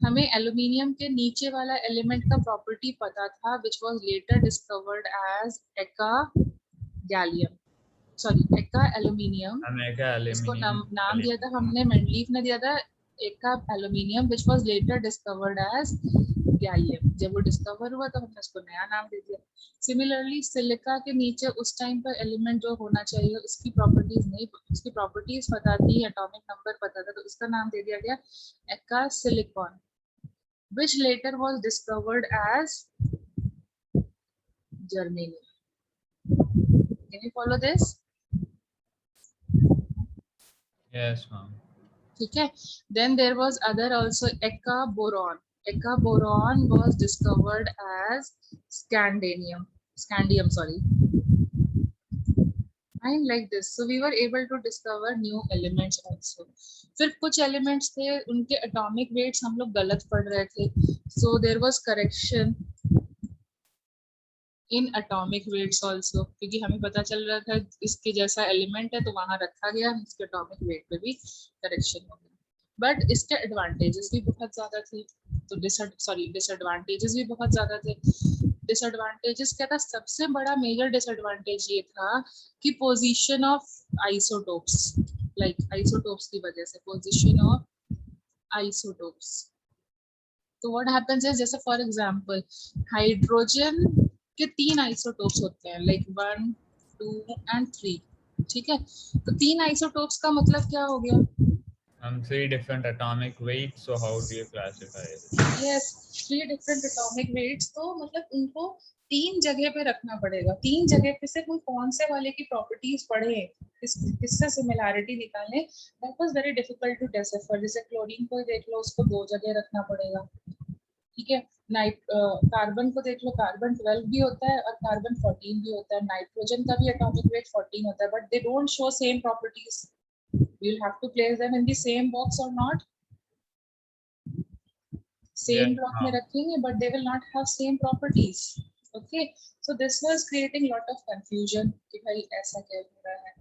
हमें एल्यूमिनियम के नीचे वाला एलिमेंट का प्रॉपर्टी पता था which was later discovered as eka gallium, sorry eka aluminium, इसको नाम दिया था हमने, मेंडलीफ ने दिया था eka aluminium which was later discovered as gallium. जब वो डिस्कवर हुआ तो हमने उसको नया नाम दे दिया। सिमिलरली सिलिका के नीचे उस टाइम पर एलिमेंट जो होना चाहिए उसकी प्रॉपर्टीज नहीं, उसकी प्रॉपर्टीज पता थी, एटॉमिक नंबर पता था, तो उसका नाम दे दिया गया एका silicon which later was discovered as germanium. Can you follow this? Yes, ma'am. ठीक है, then there was other also eka boron. Eka boron was discovered as scandium, sorry. And like this, so we were able to discover new elements also. फिर कुछ elements थे उनके atomic weights हम लोग गलत पढ़ रहे थे, so there was correction in atomic weights also, क्योंकि हमें पता चल रहा था इसके जैसा एलिमेंट है तो वहां रखा गया, इसके एटॉमिक वेट पे भी करेक्शन हो गया। बट इसके एडवांटेजेस भी बहुत ज्यादा थे, तो डिसएडवांटेजेस भी बहुत ज्यादा थे। डिसएडवांटेजेस क्या था, सबसे बड़ा मेजर डिसएडवांटेज ये था कि position of isotopes, like isotopes की वजह से पोजीशन ऑफ आइसोटोप्स, तो व्हाट हैपेंस है, जैसे फॉर एग्जांपल हाइड्रोजन के 3 आइसोटोप्स होते हैं, लाइक 1 2 एंड 3, ठीक है, तो 3 आइसोटोप्स का मतलब क्या हो गया, 3 different atomic weights, so how do you classify it? yes 3 different atomic weights, तो मतलब उनको 3 जगह पे रखना पड़ेगा, 3 जगह पे से कोई कौन से वाले की प्रॉपर्टीज पढ़े, किससे सिमिलैरिटी निकालने, that was very difficult to decipher. जैसे क्लोरीन को देख लो, उसको 2 जगह रखना पड़ेगा, ठीक है, कार्बन को देख लो, कार्बन 12 भी होता है और कार्बन 14 भी होता है, नाइट्रोजन का भी एटॉमिक वेट 14 होता है, but they don't show same properties, you will have to place them in the same box or not, same block में रखेंगे but they will not have same properties, okay, so this was creating lot of confusion कि भाई ऐसा क्या हो रहा है।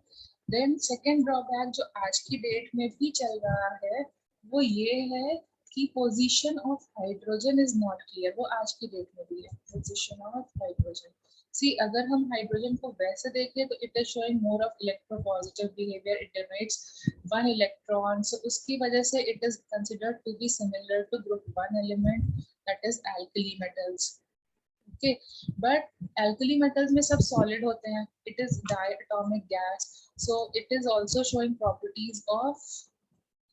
Then second drawback जो आज की डेट में भी चल रहा है वो ये है कि position of hydrogen is not clear, वो आज की डेट में भी है, पोजीशन ऑफ हाइड्रोजन। सी अगर हम हाइड्रोजन को वैसे देखें तो it is showing more of electropositive behaviour, it emits 1 electron, so उसकी वजह से it is considered to be similar to group 1 element, that is alkali metals, okay, but alkali metals में सब सॉलिड होते हैं, it is diatomic gas, so it is also showing properties of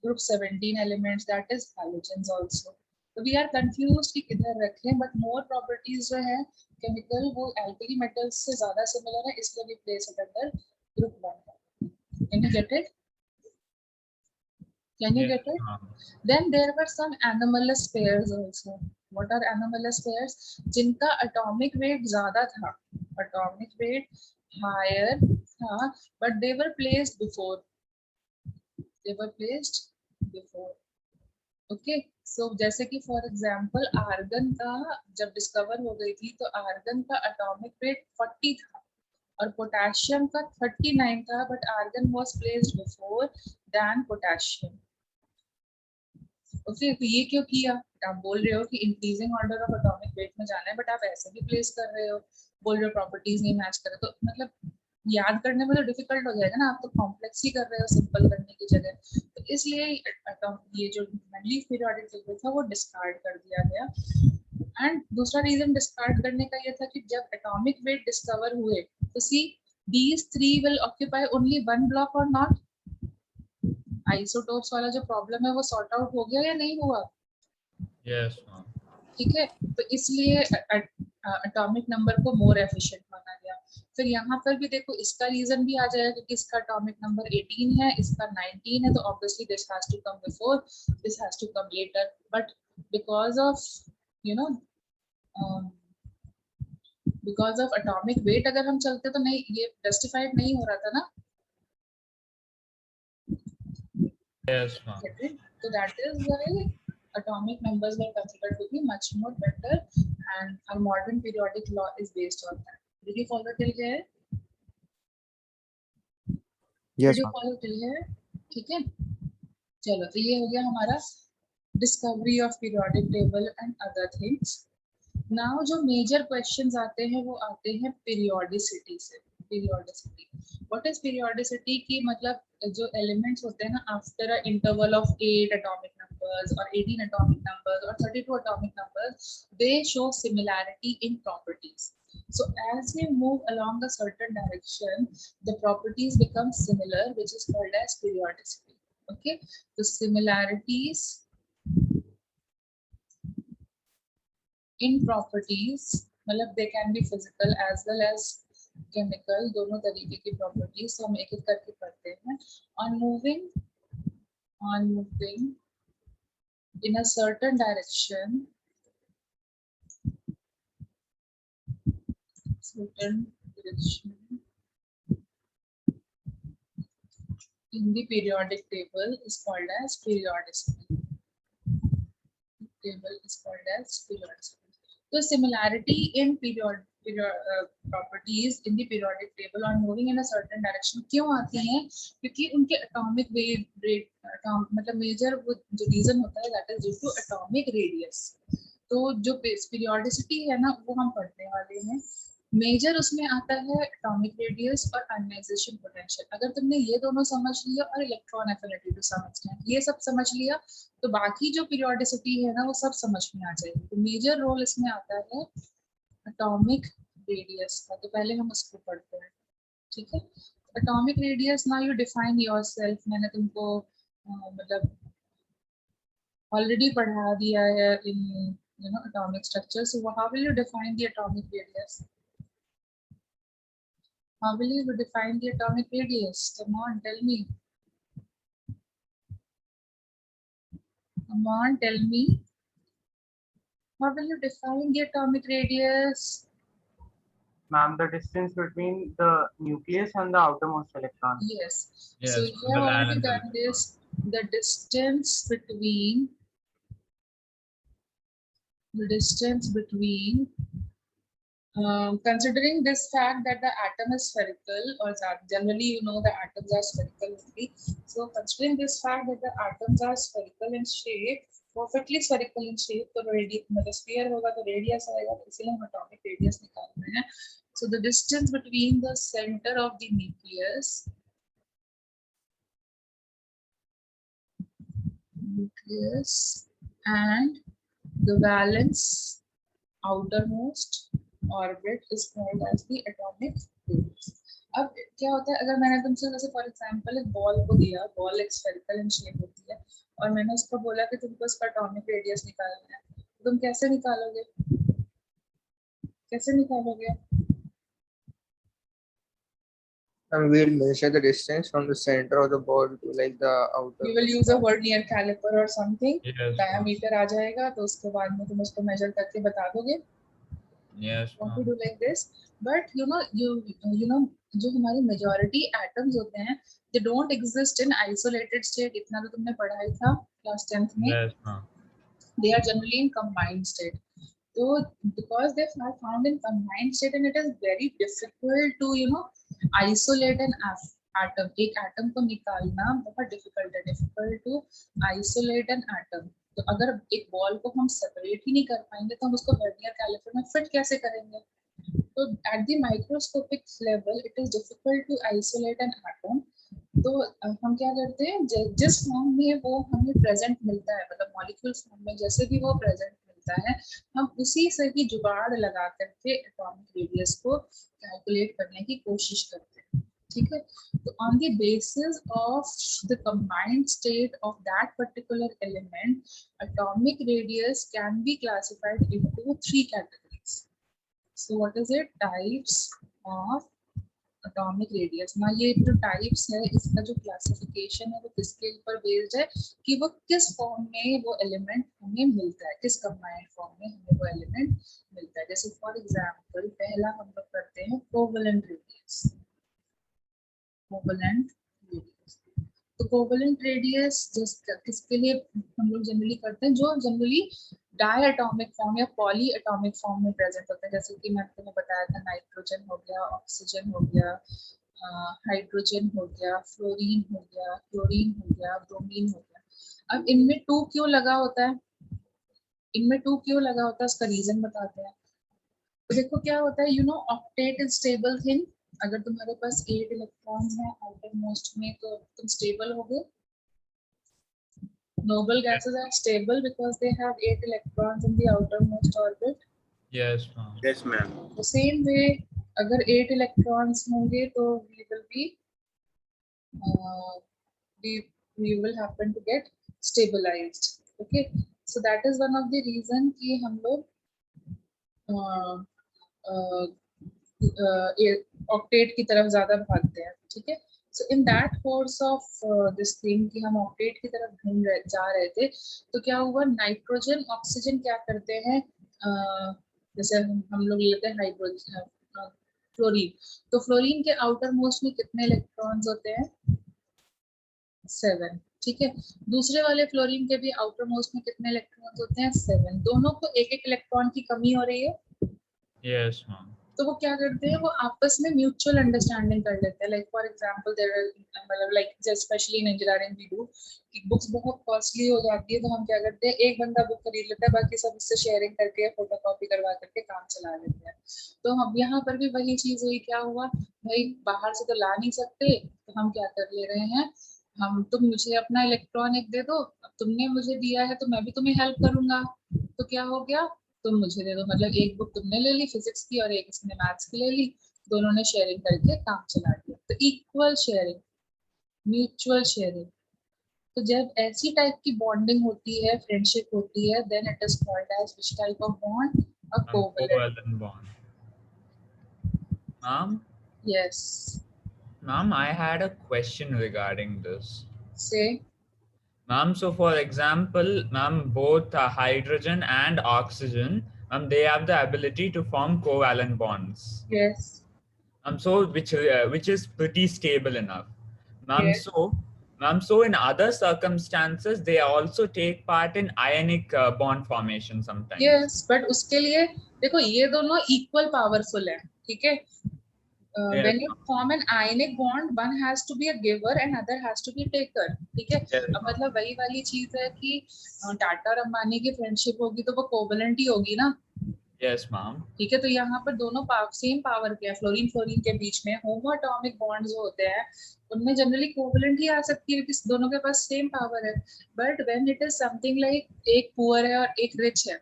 group 17 elements, that is halogens also, so we are confused कि किधर रखें, but more properties जो है chemical वो alkali metals से ज़्यादा similar है, इसलिए we place it under group 1. Can you get it? Can you get it? Then there were some anomalous pairs also. What are anomalous pairs? जिनका atomic weight ज़्यादा था, atomic weight higher था, but they were placed before. They were placed before. Okay so जैसे कि for example argon का जब discover हो गई थी तो आर्गन का एटॉमिक वेट 40 था और पोटेशियम का 39 था, but argon was placed before then potassium. Okay तो ये क्यों किया? आप बोल रहे हो कि increasing order of atomic weight में जाना है, बट आप ऐसे भी प्लेस कर रहे हो, बोल रहे हो प्रॉपर्टीज नहीं मैच कर रहे, तो मतलब याद करने में तो डिफिकल्ट हो जाएगा ना, आप तो कॉम्प्लेक्स ही कर रहे हो सिंपल करने की जगह। तो इसलिए ये जो मेनली पीरियोडिक टेबल था वो डिस्कार्ड कर दिया गया। एंड दूसरा रीजन डिस्कार्ड करने का ये था कि जब एटॉमिक वेट डिस्कवर हुए तो सी these three will occupy only one block or not? Isotopes वाला जो प्रॉब्लम है वो सॉर्ट आउट हो गया या नहीं हुआ? Yes, ma'am. ठीक है, तो इसलिए एटॉमिक नंबर को मोर एफिशिएंट माना गया। फिर यहाँ पर भी देखो इसका रीजन भी आ जाएगा क्योंकि इसका एटॉमिक नंबर 18 है, इसका 19 है, तो obviously this has to come before, this has to come later, but because of you know because of atomic weight अगर हम चलते तो नहीं, ये जस्टिफाइड नहीं हो रहा था ना। Yes, ma'am. So that is why atomic numbers were considered to be much more better, and our modern periodic law is based on that. Did you follow till here? Yes, Did you ma'am. follow till here? ठीक है, चलो तो ये हो गया हमारा discovery of periodic table and other things. Now जो major questions आते हैं वो आते हैं periodicity से। periodicity, what is periodicity की मतलब जो elements होते हैं ना after a interval of 8 atomic numbers or 18 atomic numbers or 32 atomic numbers, they show similarity in properties. So as we move along a certain direction, the properties become similar, which is called as periodicity. Okay, the similarities in properties मतलब they can be physical as well as chemical, दोनों तरीके की properties, तो हम एक एक करके पढ़ते हैं। On moving in a certain direction, in the periodic table is called as periodicity. Table is called as periodicity. So similarity in properties in the periodic table on moving in a certain direction क्यों आती हैं? क्योंकि उनके atomic weight मतलब major जो reason होता है that is due to atomic radius. तो जो periodicity है ना वो हम पढ़ने वाले हैं। मेजर उसमें आता है एटॉमिक रेडियस और आयनाइजेशन पोटेंशियल। अगर तुमने ये दोनों समझ लिया और electron affinity to some extent ये सब समझ लिया तो बाकी जो पीरियोडिसिटी है ना वो सब समझ में आ जाएगी। तो मेजर रोल इसमें आता है एटॉमिक रेडियस का, तो पहले हम उसको पढ़ते हैं। ठीक है, atomic radius now you define yourself, मैंने तुमको मतलब ऑलरेडी पढ़ा दिया है इन atomic structure. So how will you define the atomic radius? How will you define the atomic radius? Come on, tell me. Come on, tell me. How will you define the atomic radius? Ma'am, the distance between the nucleus and the outermost electron. Yes. Yes, So the you have already valence done this. The distance between considering this fact that the atom is spherical, or generally you know the atoms are spherical only. So considering this fact that the atoms are spherical in shape, perfectly spherical in shape, तो मतलब sphere होगा तो radius आएगा, तो इसलिए हम atomic radius निकाल रहे हैं। So the distance between the center of the nucleus and the valence outermost orbit is called as the atomic radius. अब क्या होता है अगर मैंने तुमसे जैसे फॉर एग्जांपल एक बॉल को दिया, बॉल एक स्फेरिकल इन शेप होती है और मैंने उसको बोला कि तुमको इसका एटॉमिक रेडियस निकालना है, तो तुम कैसे निकालोगे? कैसे निकालोगे? And we'll measure the distance from the center of the ball to like the outer. You will use a vernier caliper or something. Yes, ma'am. Diameter आ जाएगा तो उसके बाद में तुम उसको मेजर करके बता दोगे। Yes, want to ma'am. do like this, but you know जो हमारे majority atoms होते हैं, they don't exist in isolated state. इतना तो तुमने पढ़ा ही था class 10th में. Yes, ma'am. They are generally in combined state. So because they are found in combined state, and it is very difficult to isolate an atom. एक atom को निकालना बहुत difficult है. Difficult to isolate an atom. तो अगर एक ball को हम सेपरेट ही नहीं कर पाएंगे तो हम उसको वर्नियर कैलिपर में फिट कैसे करेंगे? तो at the microscopic level it is difficult to isolate an atom. तो हम क्या करते हैं, जिस फॉर्म में वो हमें प्रेजेंट मिलता है, मतलब मॉलिक्यूल फॉर्म में जैसे भी वो प्रेजेंट मिलता है, हम उसी से ही जुगाड़ लगा करके एटॉमिक रेडियस को कैलकुलेट करने की कोशिश करते हैं. ठीक है, तो on the basis of the combined state of that particular element, atomic radius can be classified into 3 categories. So what is it? Types of atomic radius. ना ये जो टाइप्स है, इसका जो क्लासिफिकेशन है वो किसके ऊपर बेस्ड है कि वो किस फॉर्म में वो एलिमेंट हमें मिलता है, किस कंबाइंड फॉर्म में हमें वो एलिमेंट मिलता है. जैसे फॉर एग्जांपल पहला हम लोग करते हैं कोवेलेंट रेडियस. कोवेलेंट रेडियस, तो कोवेलेंट रेडियस किसके लिए हम लोग जनरली करते हैं? जो जनरली डायटोमिक फॉर्म या पॉली एटॉमिक फॉर्म में प्रेजेंट होते हैं. जैसे कि मैंने तुम्हें बताया था, नाइट्रोजन हो गया, ऑक्सीजन हो गया, हाइड्रोजन हो गया, फ्लोरीन हो गया, क्लोरीन हो गया, ब्रोमीन हो गया. अब इनमें 2 क्यों लगा होता है? इनमें 2 क्यों लगा होता है, उसका रीजन बताते हैं. तो देखो क्या होता है, ऑक्टेट इज स्टेबल थिंग. अगर तुम्हारे पास 8 इलेक्ट्रॉन है आउटर मोस्ट में तो तुम स्टेबल हो गए. Noble gases are stable because they have 8 electrons in the outermost orbit. Yes, ma'am. Yes, ma'am. The same way, अगर 8 electrons होंगे तो we will happen to get stabilized. Okay, so that is one of the reason कि हम लोग octet की तरफ ज़्यादा भागते हैं. ठीक है, so in that course of this thing कि हम ऑक्टेट की तरफ जा रहे थे, तो क्या हुआ, नाइट्रोजन ऑक्सीजन क्या करते हैं, जैसे हम लोग लेते हैं हाइड्रोजन फ्लोरीन, तो फ्लोरीन के आउटर मोस्ट में कितने इलेक्ट्रॉन्स होते हैं? 7. ठीक है, दूसरे वाले फ्लोरीन के भी आउटर मोस्ट में कितने इलेक्ट्रॉन्स होते हैं? 7. दोनों को एक एक इलेक्ट्रॉन की कमी हो रही है. Yes, ma'am. तो वो क्या करते हैं, वो आपस में म्यूचुअल अंडरस्टैंडिंग कर लेते हैं. लाइक फॉर एग्जांपल मतलब like specially in engineering we do कि बुक्स बहुत कॉस्टली हो जाती है, तो हम क्या करते हैं, एक बंदा बुक खरीद लेता है, बाकी सब उससे शेयरिंग करके फोटोकॉपी करवा करके काम चला लेते हैं. तो हम यहाँ पर भी वही चीज हुई. क्या हुआ भाई, बाहर से तो ला नहीं सकते, तो हम क्या कर ले रहे हैं, तुम मुझे अपना इलेक्ट्रॉन एक दे दो, अब तुमने मुझे दिया है तो मैं भी तुम्हें हेल्प करूंगा. तो क्या हो गया, तुम मुझे दे दो, मतलब एक बुक तुमने ले ली फिजिक्स की और एक इसने मैथ्स की ले ली, दोनों ने शेयरिंग करके काम चला दिया. तो इक्वल शेयरिंग, म्यूचुअल शेयरिंग. तो जब ऐसी टाइप की बॉन्डिंग होती है, फ्रेंडशिप होती है, then it is called as which type of bond? A covalent. Covalent bond. Ma'am, yes, ma'am, I had a question regarding this. से Ma'am, so for example, ma'am, both hydrogen and oxygen, ma'am, they have the ability to form covalent bonds. Yes So which is pretty stable enough, ma'am. Yes. So in other circumstances, they also take part in ionic bond formation sometimes. Yes, but उसके लिए देखो ये दोनों equal powerful है. ठीक है, when you form an ionic bond, one has to be a giver and other has to be a taker. ठीक है, Yes. अब मतलब वही वाली चीज है कि टाटा और अंबानी की फ्रेंडशिप होगी तो वो कोवेलेंट ही होगी ना. Yes, ma'am. ठीक है, तो यहाँ पर दोनों सेम पावर के हैं. फ्लोरीन फ्लोरीन के बीच में होमोएटॉमिक बॉन्ड जो होते हैं उनमें जनरली कोवेलेंट ही आ सकती है क्योंकि दोनों के पास सेम पावर है. But when it is something like एक पुअर है और एक रिच है,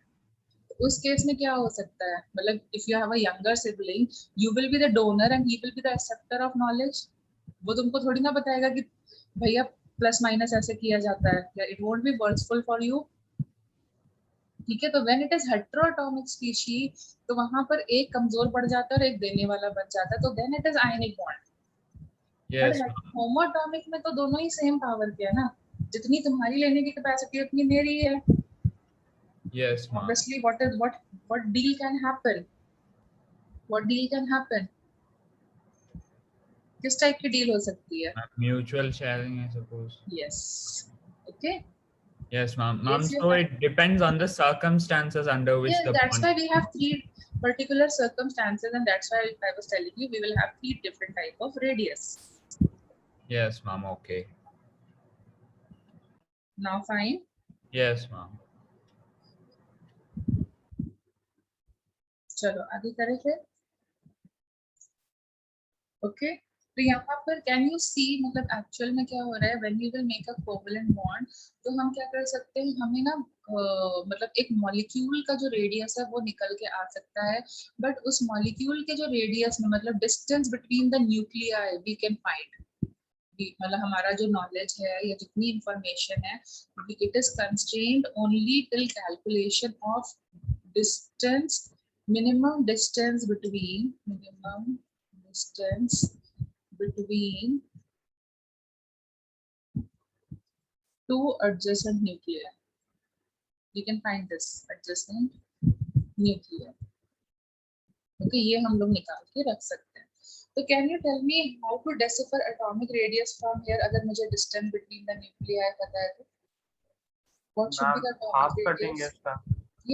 उस केस में क्या हो सकता है, मतलब if you have a younger sibling, you will be the donor and he will be the acceptor of knowledge. वो तुमको थोड़ी ना बताएगा कि भैया प्लस माइनस ऐसे किया जाता है, या it won't be worthful for you. ठीक है, तो when it is heteroatomic species, तो वहां पर एक कमजोर पड़ जाता है और एक देने वाला बच जाता है, तो then it is ionic bond. Yes, but homoatomic में तो दोनों ही सेम पावर के है ना, जितनी तुम्हारी लेने की कैपेसिटी उतनी मेरी है. yes, ma'am. Obviously what deal can happen? What deal can happen? किस टाइप की डील हो सकती है? Mutual sharing, I suppose. Yes. Okay. Yes, ma'am. Yes, Ma'am, you so have. it depends on the circumstances under which Yes, the that's bond. why we have three particular circumstances, and that's why I was telling you we will have three different type of radius. Yes, ma'am. Okay. Now fine. Yes, ma'am. चलो आगे करें फिर. Okay तो यहाँ पर can you see मतलब actual में क्या हो रहा है when you will make a covalent bond तो हम क्या कर सकते हैं हमें ना मतलब एक मॉलिक्यूल का जो रेडियस है वो निकल के आ सकता है बट उस मॉलिक्यूल के जो रेडियस में मतलब distance between the nuclei we can find मतलब हमारा जो नॉलेज है या जितनी इंफॉर्मेशन है it is constrained only till calculation of distance minimum distance between two adjacent nuclei. You can find this adjacent nuclei. Okay, ये हम लोग निकाल के रख सकते हैं. तो can you tell me how to decipher atomic radius from here? अगर मुझे distance between the nuclei पता है तो what should be the half atomic cutting radius? is का.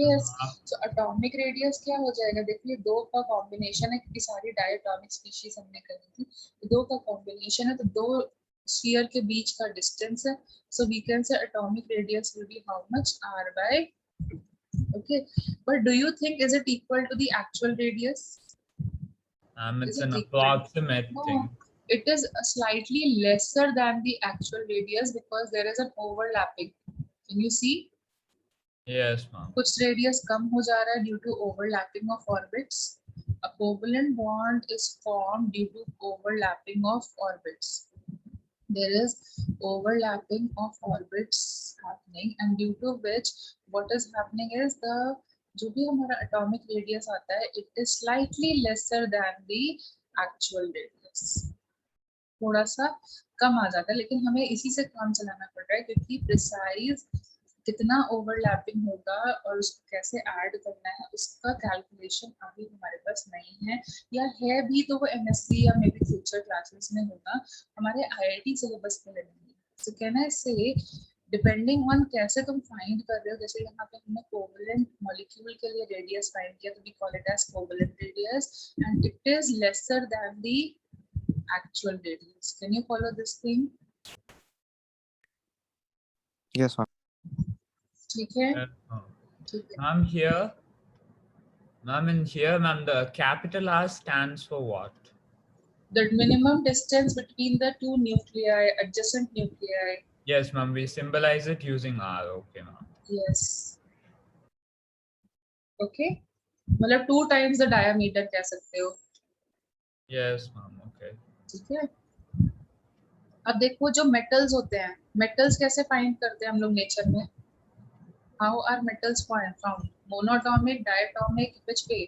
Yes, so atomic radius क्या हो जाएगा देखिए दो का कॉम्बिनेशन है क्योंकि सारी डायटोमिक स्पीशीज हमने करी थी तो दो का कॉम्बिनेशन है तो दो स्फीयर के बीच का डिस्टेंस है so we can say atomic radius will be how much r by okay but do you think is it equal to the actual radius? It's Is an it equal? approximate No, thing. it is slightly lesser than the actual radius because there is an overlapping. Can you see? Yes, ma'am. कुछ radius कम हो जा रहा है due to overlapping of orbits. A covalent bond is formed due to overlapping of orbits. There is overlapping of orbits happening and due to which what is happening is the जो भी हमारा atomic radius आता है it is slightly lesser than the actual radius. थोड़ा सा कम आ जाता है लेकिन हमें इसी से काम चलाना पड़ रहा है क्योंकि प्रिसाइज कितना ओवरलैपिंग होगा और उसको कैसे ऐड करना है उसका कैलकुलेशन अभी हमारे पास नहीं है या है भी तो वो एमएससी या मे बी फ्यूचर क्लासेस में होगा हमारे आईआईटी सिलेबस में नहीं है. सो कैन आई से डिपेंडिंग ऑन कैसे तुम फाइंड कर रहे हो जैसे यहाँ पे हमने कोवलेंट मॉलिक्यूल के लिए रेडियस फाइंड किया तो we call it as covalent radius and it is lesser than the actual radius. Can you follow this thing? Yes, ma'am. ठीक है. Yes, ma'am. ठीक है. Ma'am, in here, ma'am, the capital R stands for what? The minimum distance between the two nuclei, adjacent nuclei. Yes, ma'am, we symbolize it using R. Okay, ma'am. Yes. Okay. मतलब 2 times the diameter कह सकते हो. Yes, ma'am. Okay. ठीक है. अब देखो जो metals होते हैं मेटल्स कैसे फाइंड करते हैं हम लोग नेचर में. How are metals found? Monatomic, diatomic, which way?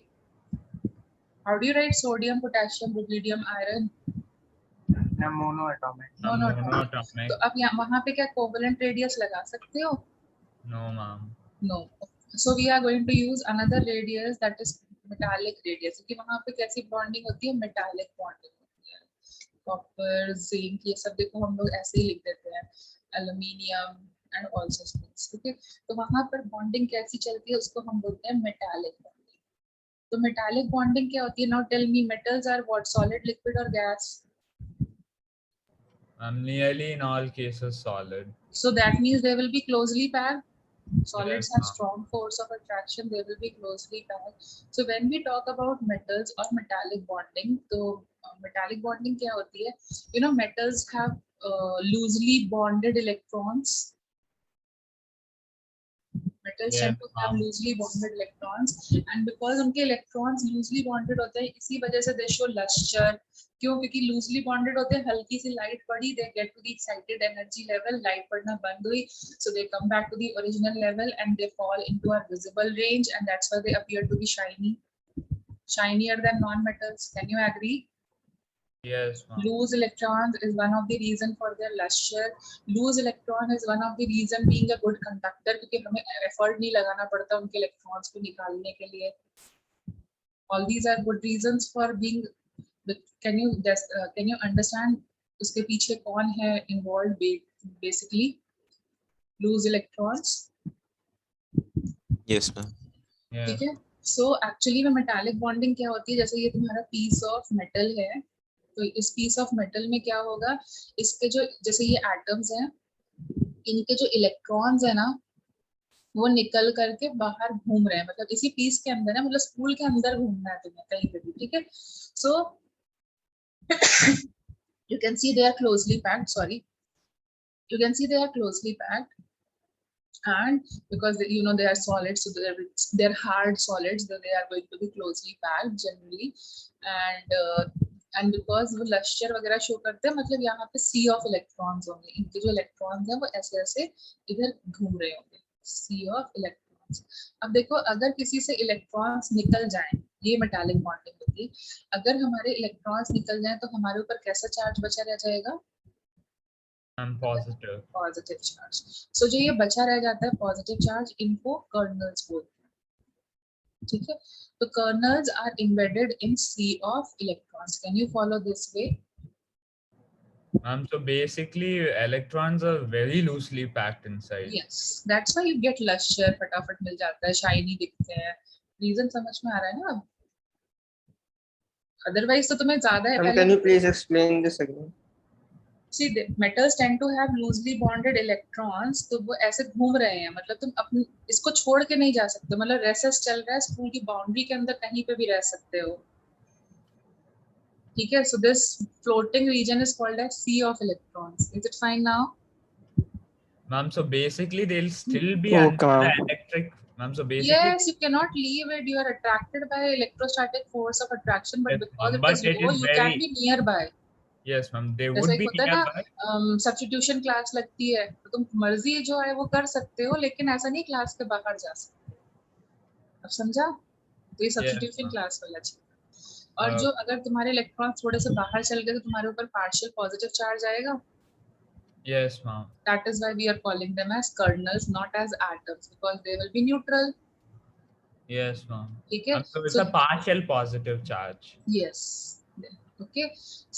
How do you write sodium, potassium, rubidium, iron? Monoatomic. Monatomic. तो अब यहाँ वहाँ पे क्या कोवलेंट रेडियस लगा सकते हो? No, ma'am. No. So we are going to use another radius that is metallic radius. क्योंकि वहाँ पे कैसी बॉन्डिंग होती है metallic bonding होती है. कॉपर, जिंक ये सब देखो हम लोग ऐसे ही लिख देते हैं aluminium and all such things. ठीक है तो वहाँ पर बॉन्डिंग कैसी चलती है उसको हम बोलते हैं मेटालिक बॉन्डिंग. तो मेटालिक बॉन्डिंग क्या होती है? Now tell me metals are what solid liquid or gas? Nearly in all cases solid. So that means they will be closely packed. Solids Yes, have ma'am. strong force of attraction, they will be closely packed. So when we talk about metals or metallic bonding, so metallic bonding क्या होती है? You know metals have loosely bonded electrons. Metals tend to have loosely bonded electrons and because उनके electrons loosely bonded होते हैं इसी वजह से they show luster. क्यों? क्योंकि loosely bonded होते हैं हल्की सी light पड़ी they get to the excited energy level light पड़ना बंद हुई so they come back to the original level and they fall into our visible range and that's why they appear to be shinier than non-metals. Can you agree? Yes, ma'am. Loose electrons is one of the reason for their luster. Loose electron is one of the reason being a good conductor क्योंकि हमें effort नहीं लगाना पड़ता उनके electrons को निकालने के लिए. All these are good reasons for being. Can you understand उसके पीछे कौन है involved basically? Loose electrons. Yes, ma'am. Yeah. ठीक है. So actually में metallic bonding क्या होती है? जैसे ये तुम्हारा piece of metal है, तो इस piece of metal में क्या होगा? इसके जो जैसे ये atoms हैं, इनके जो electrons है ना, वो निकल करके बाहर घूम रहे हैं, मतलब इसी पीस के अंदर है, मतलब स्पूल के अंदर घूमना है तुम्हें कहीं पे भी, ठीक है. सो you can see they are closely packed, sorry, you can see they are closely packed, and because you know they are solids, so they're hard solids, so they are going to be closely packed generally, and because वो luster वगैरह show करते हैं, मतलब यहाँ पे sea of electrons होंगे, इनके जो electrons हैं वो ऐसे ऐसे इधर घूम रहे होंगे, sea of electrons. अब देखो अगर किसी से electrons निकल जाएं, ये metallic bonding होती है, अगर हमारे electrons निकल जाएं तो हमारे ऊपर कैसा चार्ज बचा रह जाएगा? I'm positive. Positive charge. सो जो ये बचा रह जाता है पॉजिटिव चार्ज, इनको कर्नल्स बोलते हैं, ठीक है. तो kernels are embedded in sea of electrons. Can you follow this way? So basically electrons are very loosely packed inside. Yes, that's why you get luster, फटाफट मिल जाता है, shiny दिखते हैं. रीजन समझ में आ रहा है ना अब? अदरवाइज तो तुम्हें ज्यादा है. Can you please explain this again? See, the metals tend to have loosely bonded electrons, तो वो ऐसे घूम रहे हैं, मतलब तुम अपने इसको छोड़ के नहीं जा सकते, मतलब रेसेस चल रहा है स्कूल की बाउंड्री के अंदर कहीं पे भी रह सकते हो, ठीक है. So this floating region is called as sea of electrons. Is it fine now? Ma'am, so basically they'll still be Okay, under the ma'am. electric. Ma'am, so basically Yes, you cannot leave it. You are attracted by electrostatic force of attraction, but Yes, because but it is it low, is you can very- be nearby. yes, ma'am, they जैसे would एक be होता है ना, nearby. Substitution class लगती है, तो तुम मर्जी जो है वो कर सकते हो, लेकिन ऐसा नहीं क्लास के बाहर जा सकते. अब समझा? तो ये सब्स्टिट्यूशन ma'am. क्लास वाला चीज. और Uh, जो अगर तुम्हारे इलेक्ट्रॉन थोड़े से बाहर चल गए तो तुम्हारे ऊपर पार्शियल पॉजिटिव चार्ज आएगा. Yes, ma'am. That is why we are calling them as kernels, not as atoms, because they will be neutral. Yes, ma'am. ठीक है. So it's So a partial positive charge. yes. Okay.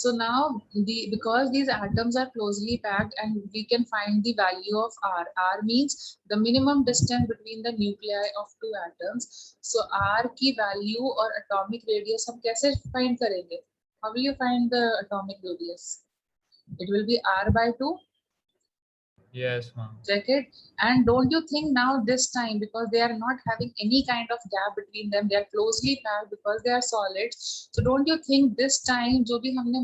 So now because these atoms are closely packed and we can find the value of R. R means the minimum distance between the nuclei of two atoms. So R की value और atomic radius हम कैसे find करेंगे? How will you find the atomic radius? It will be R by 2. Yes, ma'am. Check it. And don't you think now this time, because they are not having any kind of gap between them, they are closely packed because they are solids, so don't you think this time जो भी हमने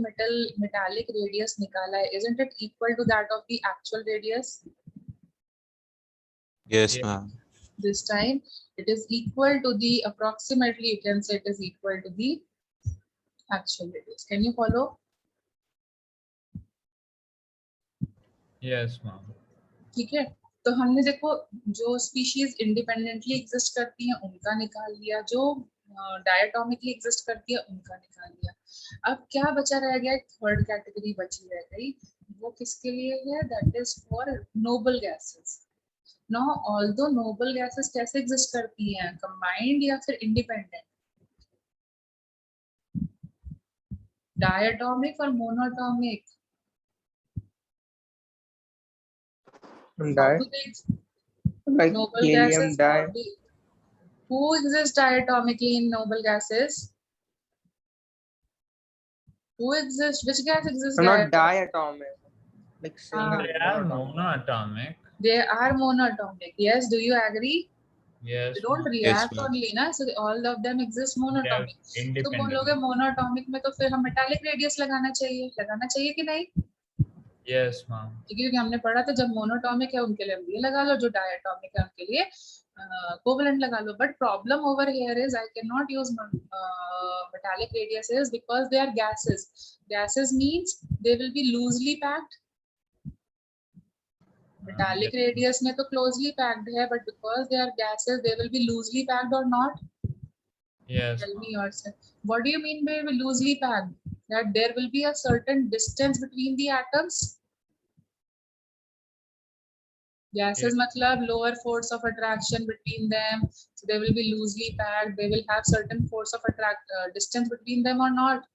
metallic radius निकाला है, isn't it equal to that of the actual radius? Yes, Yeah. ma'am. This time it is equal to the, approximately you can say it is equal to the actual radius. Can you follow? Yes, ma'am. ठीक है. तो हमने देखो जो species independently exist करती हैं उनका निकाल लिया, जो डायटोमिकली एग्जिस्ट करती है उनका निकाल लिया. अब क्या बचा रह गया? थर्ड कैटेगरी बची रह गई. वो किसके लिए है? That is for noble gases. Now although noble gases कैसे एग्जिस्ट करती हैं? कंबाइंड या फिर इंडिपेंडेंट? डायटोमिक और monoatomic? Like Noble helium gases. dye. Who exists diatomically in noble gases? Who exists? Which gas exists? Not diatomic. Like single. They are monoatomic. They are monoatomic. Yes. Do you agree? Yes, They don't ma'am. react ma'am. only, na? So all of them exist They are monatomic. तो independent. बोलोगे monoatomic में तो फिर हम metallic radius लगाना चाहिए कि नहीं? Yes, ma'am. क्योंकि हमने पढ़ा था जब मोनोटॉमिक है उनके लिए ये लगा लो, जो डायटोमिक है उनके लिए कोवेलेंट लगा लो. But problem over here is I cannot use metallic radiuses because they are gases. Gases means they will be loosely packed. Metallic radius में तो क्लोजली पैक्ड है, but because they are gases they will be loosely packed और not. Yes, Tell ma'am. me yourself. What do you mean by loosely packed? That there will be a certain distance between the atoms? Gases matlab lower force of attraction between them, so they will be loosely packed, they will have certain force of distance between them or not.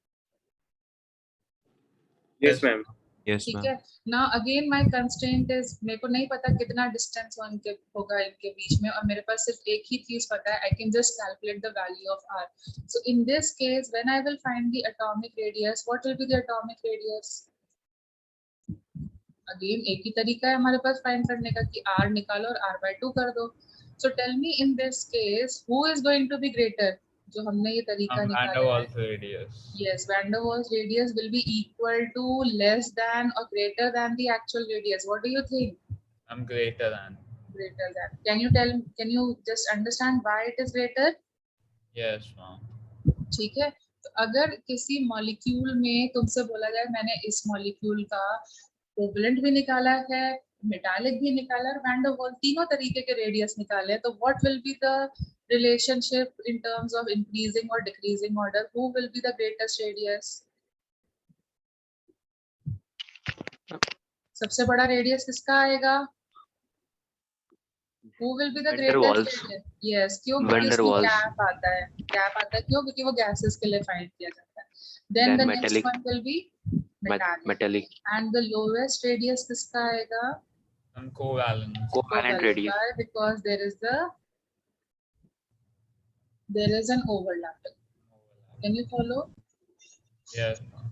Yes, ma'am. Yes, ठीक ma'am. है. Now again my constraint is मेरे को नहीं पता कितना distance होगा इनके बीच में, और मेरे पास सिर्फ एक ही चीज पता है, I can just calculate the value of r. So in this case when I will find the atomic radius, what will be the atomic radius? Again एक ही तरीका है हमारे पास फाइंड करने का कि r निकालो और r/2 कर दो. So tell me in this case who is going to be greater? जो हमने ये तरीका Van निकाला der है. Waals radius. Yes, van der Waals radius will be equal to, less than or greater than the actual radius. What do you think? I'm greater than. Greater than. Can you just understand why it is greater? Yes, ma'am. ठीक है. तो अगर किसी molecule में तुमसे बोला जाए मैंने इस मॉलिक्यूल का कोवलेंट भी निकाला है, मेटालिक भी निकाला और वैन डर वाल्स, तीनों तरीके के रेडियस निकाले हैं, तो what will be the relationship in terms of increasing और decreasing order? Who will be the greatest radius? सबसे बड़ा रेडियस किसका आएगा? Who will be the Van der greatest Waals. radius? Yes, क्यों? Van क्योंकि der इसमें Waals. गैप आता है. गैप आता है क्यों? क्योंकि वो गैसेस के लिए फाइंड किया जाता है. Then the next metallic. one will be metallic. Metallic. And the lowest radius किसका आएगा? I'm covalent. Covalent radius. Why? Because there is an overlap. Can you follow? Yes, ma'am.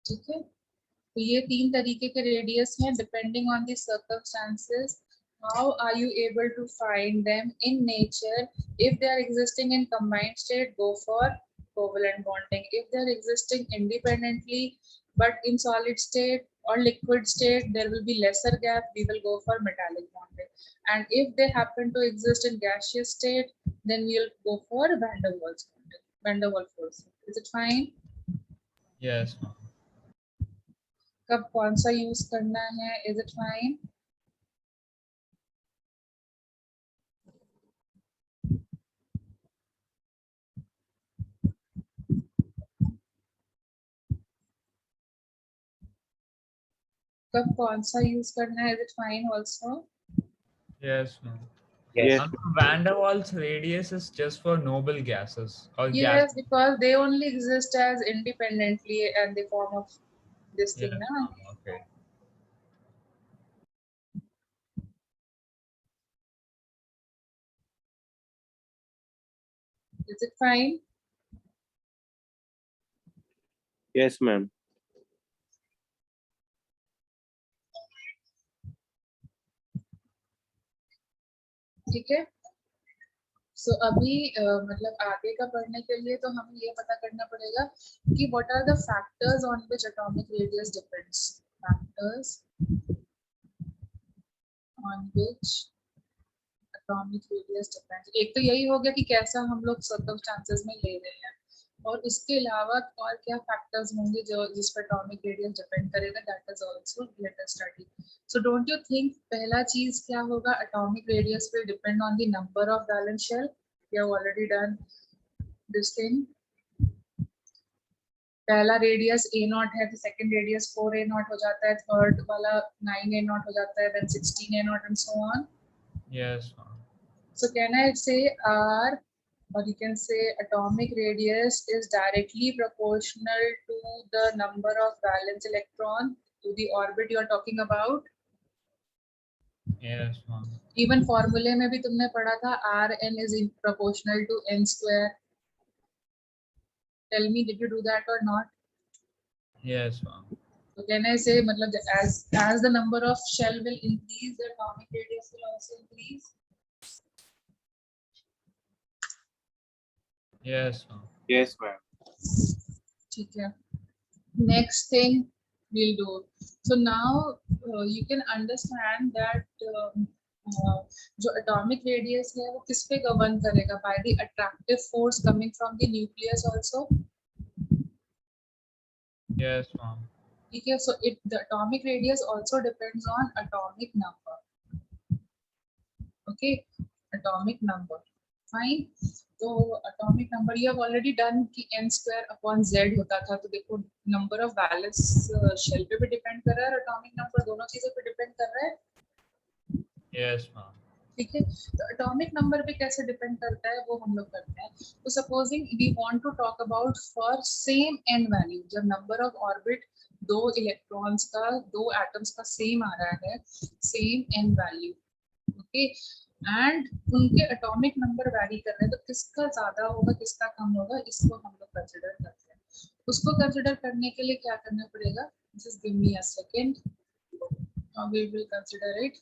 ठीक है. तो ये तीन तरीके के रेडियस हैं depending on the circumstances. How are you able to find them in nature? If they are existing in combined state, go for covalent bonding. If they are existing independently but in solid state or liquid state, there will be lesser gap, we will go for metallic bonding. And if they happen to exist in gaseous state, then we will go for van der Waals bonding, van der Waals force. Is it fine? Yes, ma'am. कब कौन सा use करना है? Is it fine? कब कौन सा use करना है? Is it fine also? Yes, ma'am. Yes. Ma'am, Van der Waals radius is just for noble gases or Yes, gas. because they only exist as independently and the form of this Yes, thing, na? ma'am. Okay. Is it fine? Yes, ma'am. ठीक है. So अभी मतलब आगे का पढ़ने के लिए तो हमें ये पता करना पड़ेगा कि what are the factors on which atomic radius depends. Factors on which atomic radius depends. एक तो यही हो गया कि कैसा हम लोग circumstances में ले रहे हैं, और उसके अलावा और क्या फैक्टर्स होंगे जो जिस पर एटॉमिक रेडियस डिपेंड करेगा, that is also let us study. So don't you think पहला चीज क्या होगा? Atomic radius will depend on the number of valence shell. We have already done this thing. पहला रेडियस a0 है तो second radius 4a0 हो जाता है, थर्ड वाला 9a0 हो जाता है, then 16a0 and so on. Yes, ma'am. So can I say R, or you can say atomic radius is directly proportional to the number of valence electron to the orbit you are talking about? Yes, ma'am. Even formula में भी तुमने पढ़ा था Rn is proportional to n square. Tell me, did you do that or not? Yes, ma'am. So can I say मतलब as the number of shell will increase, the atomic radius will also increase? Yes, ma'am. Yes, ma'am. ठीक है. Next thing we'll do. So now you can understand that जो atomic radius है वो किस पे govern करेगा? By the attractive force coming from the nucleus also. Yes, ma'am. ठीक है. So the atomic radius also depends on atomic number. Okay, atomic number. Fine. तो atomic number you have already done कि n square upon z होता था, तो देखो number of valence shell पे भी depend कर रहा है और atomic number, दोनों चीजों पे depend कर रहा है. Yes, ma'am. ठीक है, तो एटॉमिक नंबर पे कैसे डिपेंड करता है वो हम लोग करते हैं. तो supposing we want to talk about for same N value, जब नंबर ऑफ ऑर्बिट दो इलेक्ट्रॉन्स का, दो एटम्स का सेम आ रहा है, same N value, okay, and उनके एटॉमिक नंबर वैरी कर रहे हैं, तो किसका ज्यादा होगा किसका कम होगा, इसको हम लोग कंसिडर करते हैं. उसको कंसिडर करने के लिए क्या करना पड़ेगा, just give me a second, we will consider it.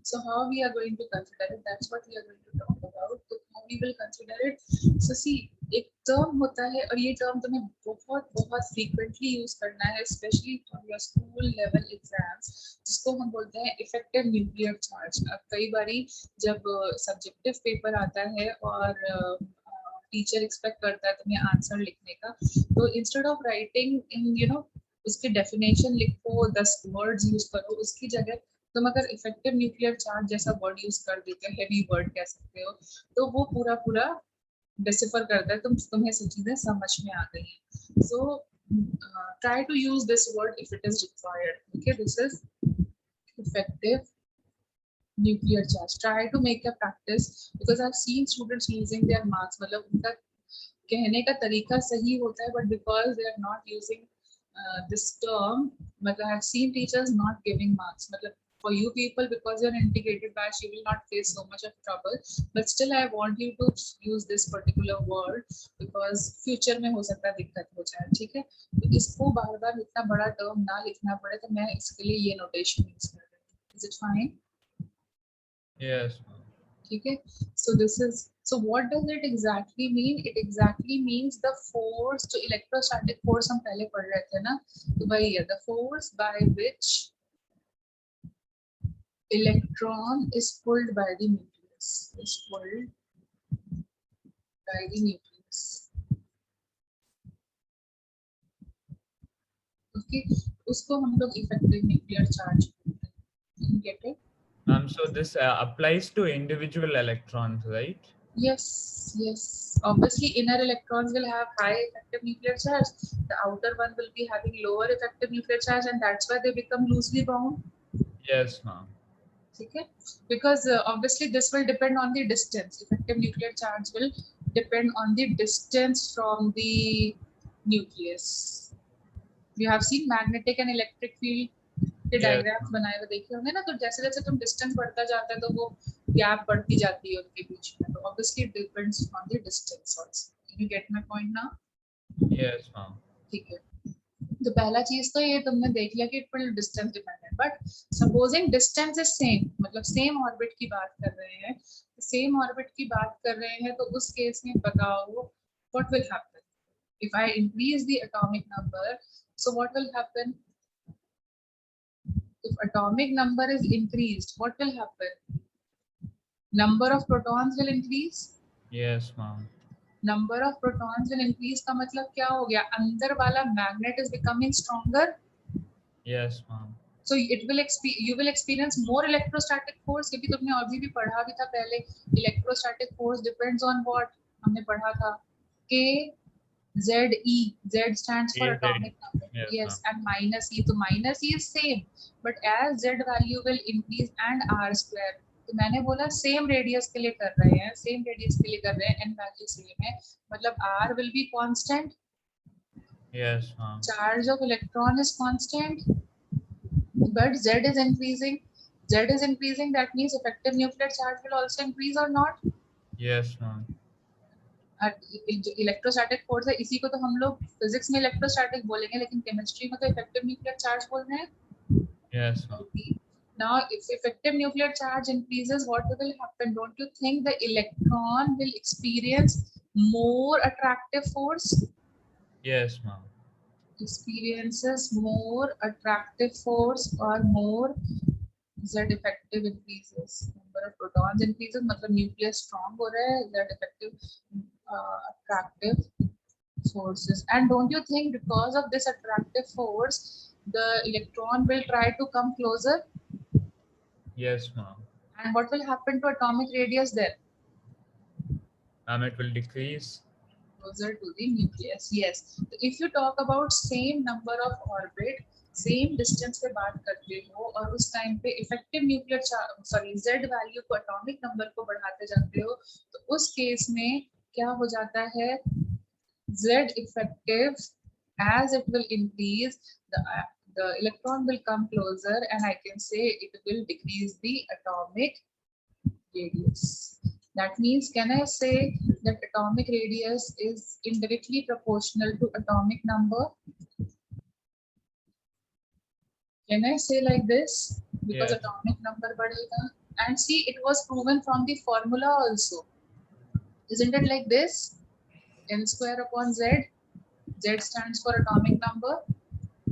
So how we are going to consider it? That's what we are going to talk about. So how we will consider it? So see, एक term होता है और ये term तुम्हें बहुत बहुत frequently use करना है, specially for your school level exams, जिसको हम बोलते हैं इफेक्टिव न्यूक्लियर चार्ज. अब कई बारी जब सब्जेक्टिव पेपर आता है और टीचर एक्सपेक्ट करता है तुम्हें आंसर लिखने का, तो इंस्टेड ऑफ राइटिंग इन उसकी डेफिनेशन लिखो, 10 वर्ड्स यूज करो, उसकी जगह तुम अगर इफेक्टिव न्यूक्लियर चार्ज जैसा वर्ड यूज कर देते हो, हेवी वर्ड कह सकते हो, तो वो पूरा पूरा डिसिफर करता है, तुम्हें सब चीजें समझ में आ गई हैं. So try to use this word if it is required. Okay, this is effective nuclear charge. Try to make a practice because I've seen students losing their marks. मतलब उनका कहने का तरीका सही होता है, but because they are not using this term, मतलब I've seen teachers not giving marks. मतलब for you people, because you're an integrated batch, you will not face so much of trouble. But still, I want you to use this particular word because future में हो सकता है दिक्कत हो जाए. ठीक है, तो इसको बार बार इतना बड़ा term ना लिखना पड़े, तो मैं इसके लिए ये notation use कर रही हूँ. Is it fine? Yes. Okay, so this is, so what does it exactly mean? It exactly means the force, to electrostatic force हम पहले पढ़ रहे थे ना, तो वही है, the force by which electron is pulled by the nucleus, is pulled by the nucleus. Okay, उसको हम लोग effective nuclear charge बोलते हैं. You get it? So this applies to individual electrons, right? Yes, yes. Obviously, inner electrons will have high effective nuclear charge. The outer one will be having lower effective nuclear charge, and that's why they become loosely bound. Yes, ma'am. Okay? Because obviously this will depend on the distance. Effective nuclear charge will depend on the distance from the nucleus. You have seen magnetic and electric field के diagrams बनाए हुए देखे होंगे ना, तो जैसे जैसे तुम डिस्टेंस बढ़ता जाता है तो वो गैप बढ़ती जाती है उनके बीच में, तो obviously it depends on the distance also. You get my point now? Yes, ma'am. ठीक है, तो पहला चीज तो ये तुमने देख लिया कि it will distance dependent, but supposing distance is same, मतलब सेम ऑर्बिट की बात कर रहे हैं, सेम ऑर्बिट की बात कर रहे हैं, तो उस केस में बताओ what will happen if I increase the atomic number. So what will happen if atomic number is increased? What will happen? Number of protons will increase. Yes, ma'am. Number of protons will increase का मतलब क्या हो गया, अंदर वाला magnet is becoming stronger. Yes, ma'am. So it will you will experience more electrostatic force. क्योंकि तुमने अभी भी पढ़ा भी था पहले, electrostatic force depends on what हमने पढ़ा था, K ZE. Z stands for atomic number. Yes, and minus E. तो minus E is same, but as Z value will increase and R square. तो मैंने बोला सेम रेडियस के लिए कर रहे हैं, सेम रेडियस के लिए कर रहे हैं, n वैल्यू सेम है, मतलब R will be constant. Yes, ma'am. Charge of electron is constant, but Z is increasing. Z is increasing, that means effective nuclear charge will also increase or not? Yes, ma'am. Electrostatic force है, इसी को तो हम लोग physics में electrostatic बोलेंगे, लेकिन chemistry में तो इफेक्टिव न्यूक्लियर चार्ज बोल रहे हैं. Yes, ma'am. Now if effective nuclear charge increases, what will happen? Don't you think the electron will experience more attractive force? Yes, ma'am. Experiences more attractive force or more Z effective increases. Number of protons increases, मतलब nucleus strong हो रहा है, Z effective attractive forces. And don't you think because of this attractive force, the electron will try to come closer? Yes, ma'am. And what will happen to atomic radius there? It will decrease. Closer to the nucleus. Yes. So if you talk about same number of orbit, same distance पे बात करते हो और उस time पे effective nuclear sorry Z value को atomic number को बढ़ाते जाते हो तो उस केस में क्या हो जाता है Z effective as it will increase the electron will come closer and I can say it will decrease the atomic radius. That means, can I say that atomic radius is indirectly proportional to atomic number? Can I say like this? Because Yes. atomic number badhega. And see, it was proven from the formula also. Isn't it like this? N square upon Z. Z stands for atomic number.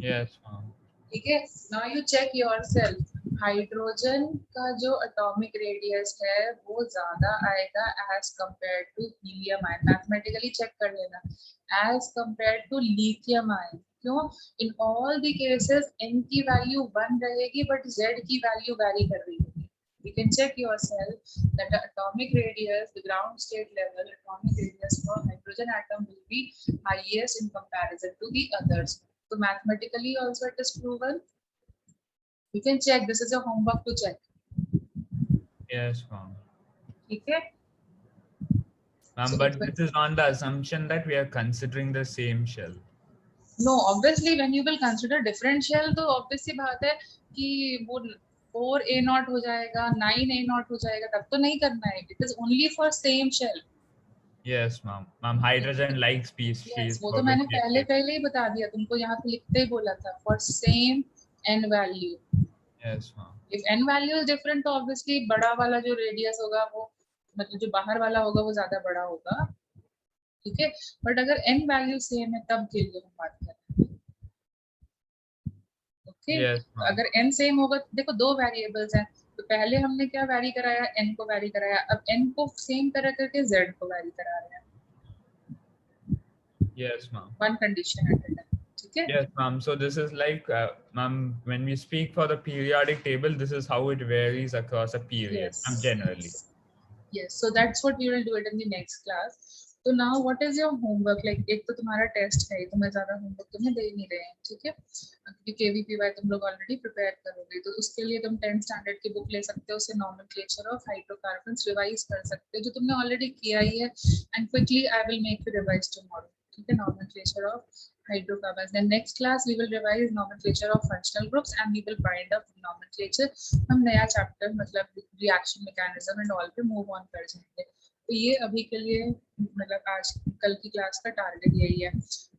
Yes, ma'am. Okay. Now you check yourself. Hydrogen का जो atomic radius है वो ज्यादा आएगा as compare to helium ion. Mathematically check कर लेना. As compare to lithium ion. क्यों? In all the cases n की वैल्यू 1 रहेगी बट z की वैल्यू वैरी कर रही होगी. You can check yourself that the atomic radius, the ground state level atomic radius for hydrogen atom will be highest in comparison to the others. So mathematically also it is proven. You can check. This is a homework to check. Yes, ma'am. Okay. Ma'am, So but this is on the assumption that we are considering the same shell. No, obviously when you will consider different shell, तो obviously बात है कि वो 4a0 हो जाएगा, 9a0 हो जाएगा, तब तो नहीं करना है. It is only for same shell. Yes, ma'am. Ma'am, hydrogen like species. Yes, वो तो मैंने पहले ही बता दिया तुमको. यहाँ पे लिखते ही बोला था for same n value. Yes, ma'am. If n value is different, तो obviously बड़ा वाला जो radius होगा वो मतलब जो बाहर वाला होगा वो ज्यादा बड़ा होगा. ठीक है. बट अगर n वैल्यू सेम है तब के लिए हम बात कर रहे हैं. ओके. Yes, ma'am. अगर n सेम होगा तो देखो दो वेरिएबल्स हैं तो पहले हमने क्या वैरी कराया? n को वैरी कराया. अब n को सेम तरह करके z को वैरी करा रहे हैं. Yes, ma'am. वन कंडीशन है. ठीक है. Yes, ma'am. So this is like, ma'am, when we speak for the periodic table, this is how it varies across a period. Yes. Generally. Yes, so that's what we will do it in the next class. So now what is your homework? Like एक तो तुम्हारा test है तो मैं ज्यादा homework तुम्हें दे नहीं रहे हैं. ठीक है. क्योंकि केवीपीवाई तुम लोग ऑलरेडी प्रिपेयर करोगे तो उसके लिए तुम 10th स्टैंडर्ड की बुक ले सकते हो. उससे नॉमेनक्लेचर ऑफ हाइड्रोकार्बन्स रिवाइज कर सकते हो जो तुमने ऑलरेडी किया ही है. And quickly I will make you revise tomorrow. ठीक है. Nomenclature of hydrocarbons. Then next class we will revise nomenclature of functional groups and we will bind up nomenclature. हम नया chapter मतलब reaction mechanism and all पे move on कर जाएंगे. तो ये अभी के लिए मतलब आज कल की क्लास का टारगेट यही है.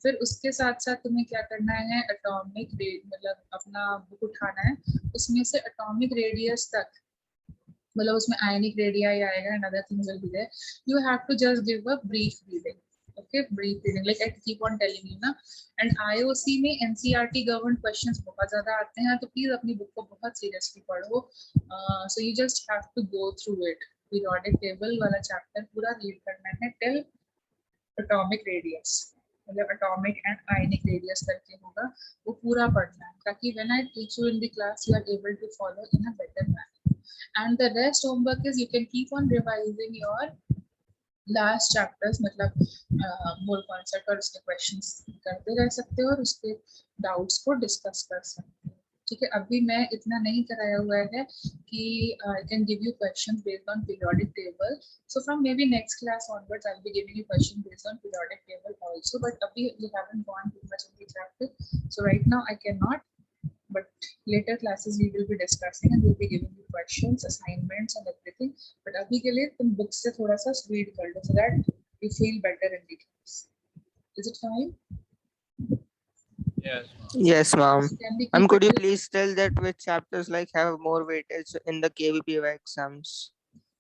फिर उसके साथ साथ तुम्हें क्या करना है? एटॉमिक मतलब अपना बुक उठाना है. उसमें से एटॉमिक रेडियस तक मतलब उसमें आयनिक रेडिया आएगा and other things will be there. You have to just give a brief reading. Okay, brief reading like I keep on telling you ना. And IOC में NCERT governed questions बहुत ज़्यादा आते हैं तो please अपनी बुक को बहुत seriously पढ़ो. So you just have to go through it. Periodic table वाला chapter पूरा read करना है till atomic radius. मतलब atomic and ionic radius करके होगा वो पूरा पढ़ना है ताकि when I teach you in the class you are able to follow in a better manner. And the rest homework is you can keep on revising your last chapters मतलब mole concept और उसके questions करते रह सकते हो और उसके doubts को डिस्कस कर सकते हो. ठीक है. अभी मैं इतना नहीं कराया हुआ है कि I can give you questions based on periodic table. So from maybe next class onwards I will be giving you question based on periodic table also. But अभी we haven't gone too much in the chapter. So right now I cannot. But later classes we will be discussing and we'll be giving you questions, assignments and everything. But abhi ke liye tum book se thoda sa read kar lo so that you feel better in the class. Is it fine? Yes, ma'am. Yes, ma'am. Can we Ma'am, keep could you it- please tell that which chapters like have more weightage in the KVPY exams?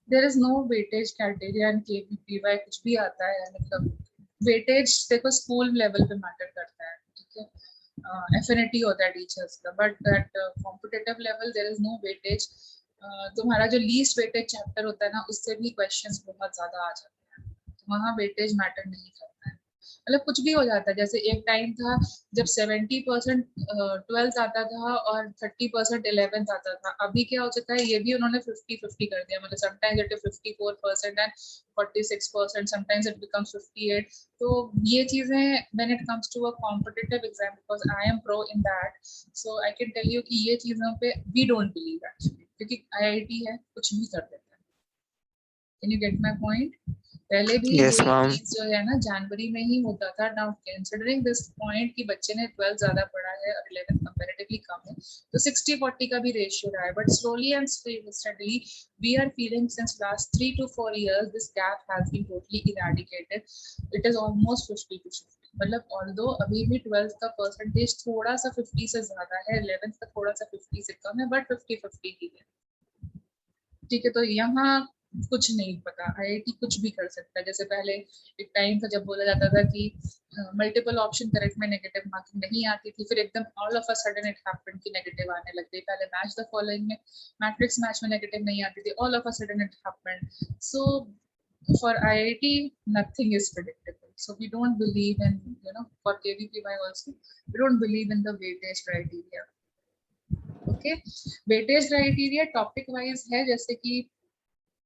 There is no weightage criteria in KVPY. कुछ भी आता है मतलब weightage देखो school level पे matter करता है. ठीक है. Affinity होता है टीचर्स का but at competitive level there is no weightage. तुम्हारा जो लीस्ट वेटेज चैप्टर होता है ना उससे भी क्वेश्चंस बहुत ज्यादा आ जाते हैं. तो वहाँ वेटेज मैटर नहीं करता है. मतलब कुछ भी हो जाता है। जैसे एक टाइम था जब 70% 12th आता था और 30% 11th आता था। अभी क्या हो चुका है, ये भी उन्होंने 50-50 कर दिया। मतलब sometimes it is 54% and 46%, sometimes it becomes 58। तो ये चीजें when it comes to a competitive exam, because I am pro in that, so I can tell you कि ये चीजों पे वी डोंट बिलीव एक्चुअली, क्योंकि IIT है, कुछ भी कर देता है। Can you get my point? पहले भी Yes, यही ma'am. चीज जो है ना जनवरी में ही होता था। नाउ कंसीडरिंग दिस पॉइंट कि बच्चे ने 12 ज्यादा पढ़ा है और 11 कंपैरेटिवली कम है, तो 60-40 का भी रेशियो रहा है। But slowly and steadily we are feeling since last 3 to 4 years this gap has been totally eradicated. It is almost 50-50. मतलब ऑल्दो अभी भी 12th का परसेंटेज थोड़ा सा 50 से ज्यादा है, 11th का थोड़ा सा 50 से कम है, बट 50-50 ही है। ठीक है, तो यहाँ कुछ नहीं पता, IIT कुछ भी कर सकता है। जैसे पहले एक टाइम था जब बोला जाता था कि मल्टीपल ऑप्शन करेक्ट में नेगेटिव मार्किंग नहीं आती थी, फिर एकदम all of a sudden it happened कि नेगेटिव आने लग गई। पहले मैच द फॉलोइंग में मैट्रिक्स मैच में नेगेटिव नहीं आती थी, all of a sudden it happened. So for IIT nothing is predictable, so we don't believe in, for KVPY also we don't believe in the weightage criteria. Okay, weightage criteria topic wise है। जैसे कि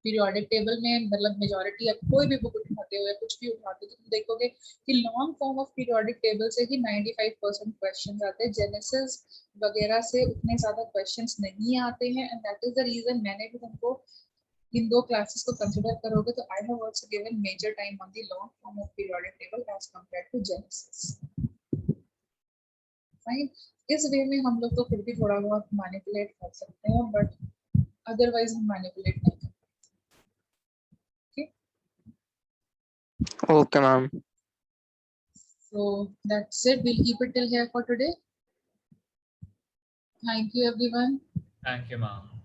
periodic table में मतलब majority आप कोई भी book उठाते हो या कुछ भी उठाते हो तो तुम देखोगे कि long form of periodic table से ही 95% क्वेश्चंस आते हैं। जेनेसिस वगैरह से उतने ज्यादा क्वेश्चंस नहीं आते हैं, and that is the reason मैंने भी तुमको इन दो क्लासेस को कंसीडर करोगे तो I have also given major time on the long form of periodic table as compared to genesis. Fine, इस वे में हम लोग तो फिर भी थोड़ा बहुत मैनिपुलेट कर सकते हैं, बट अदरवाइज हम मैनिपुलेट नहीं कर सकते। Okay, ma'am. So that's it, we'll keep it till here for today. Thank you everyone. Thank you, ma'am.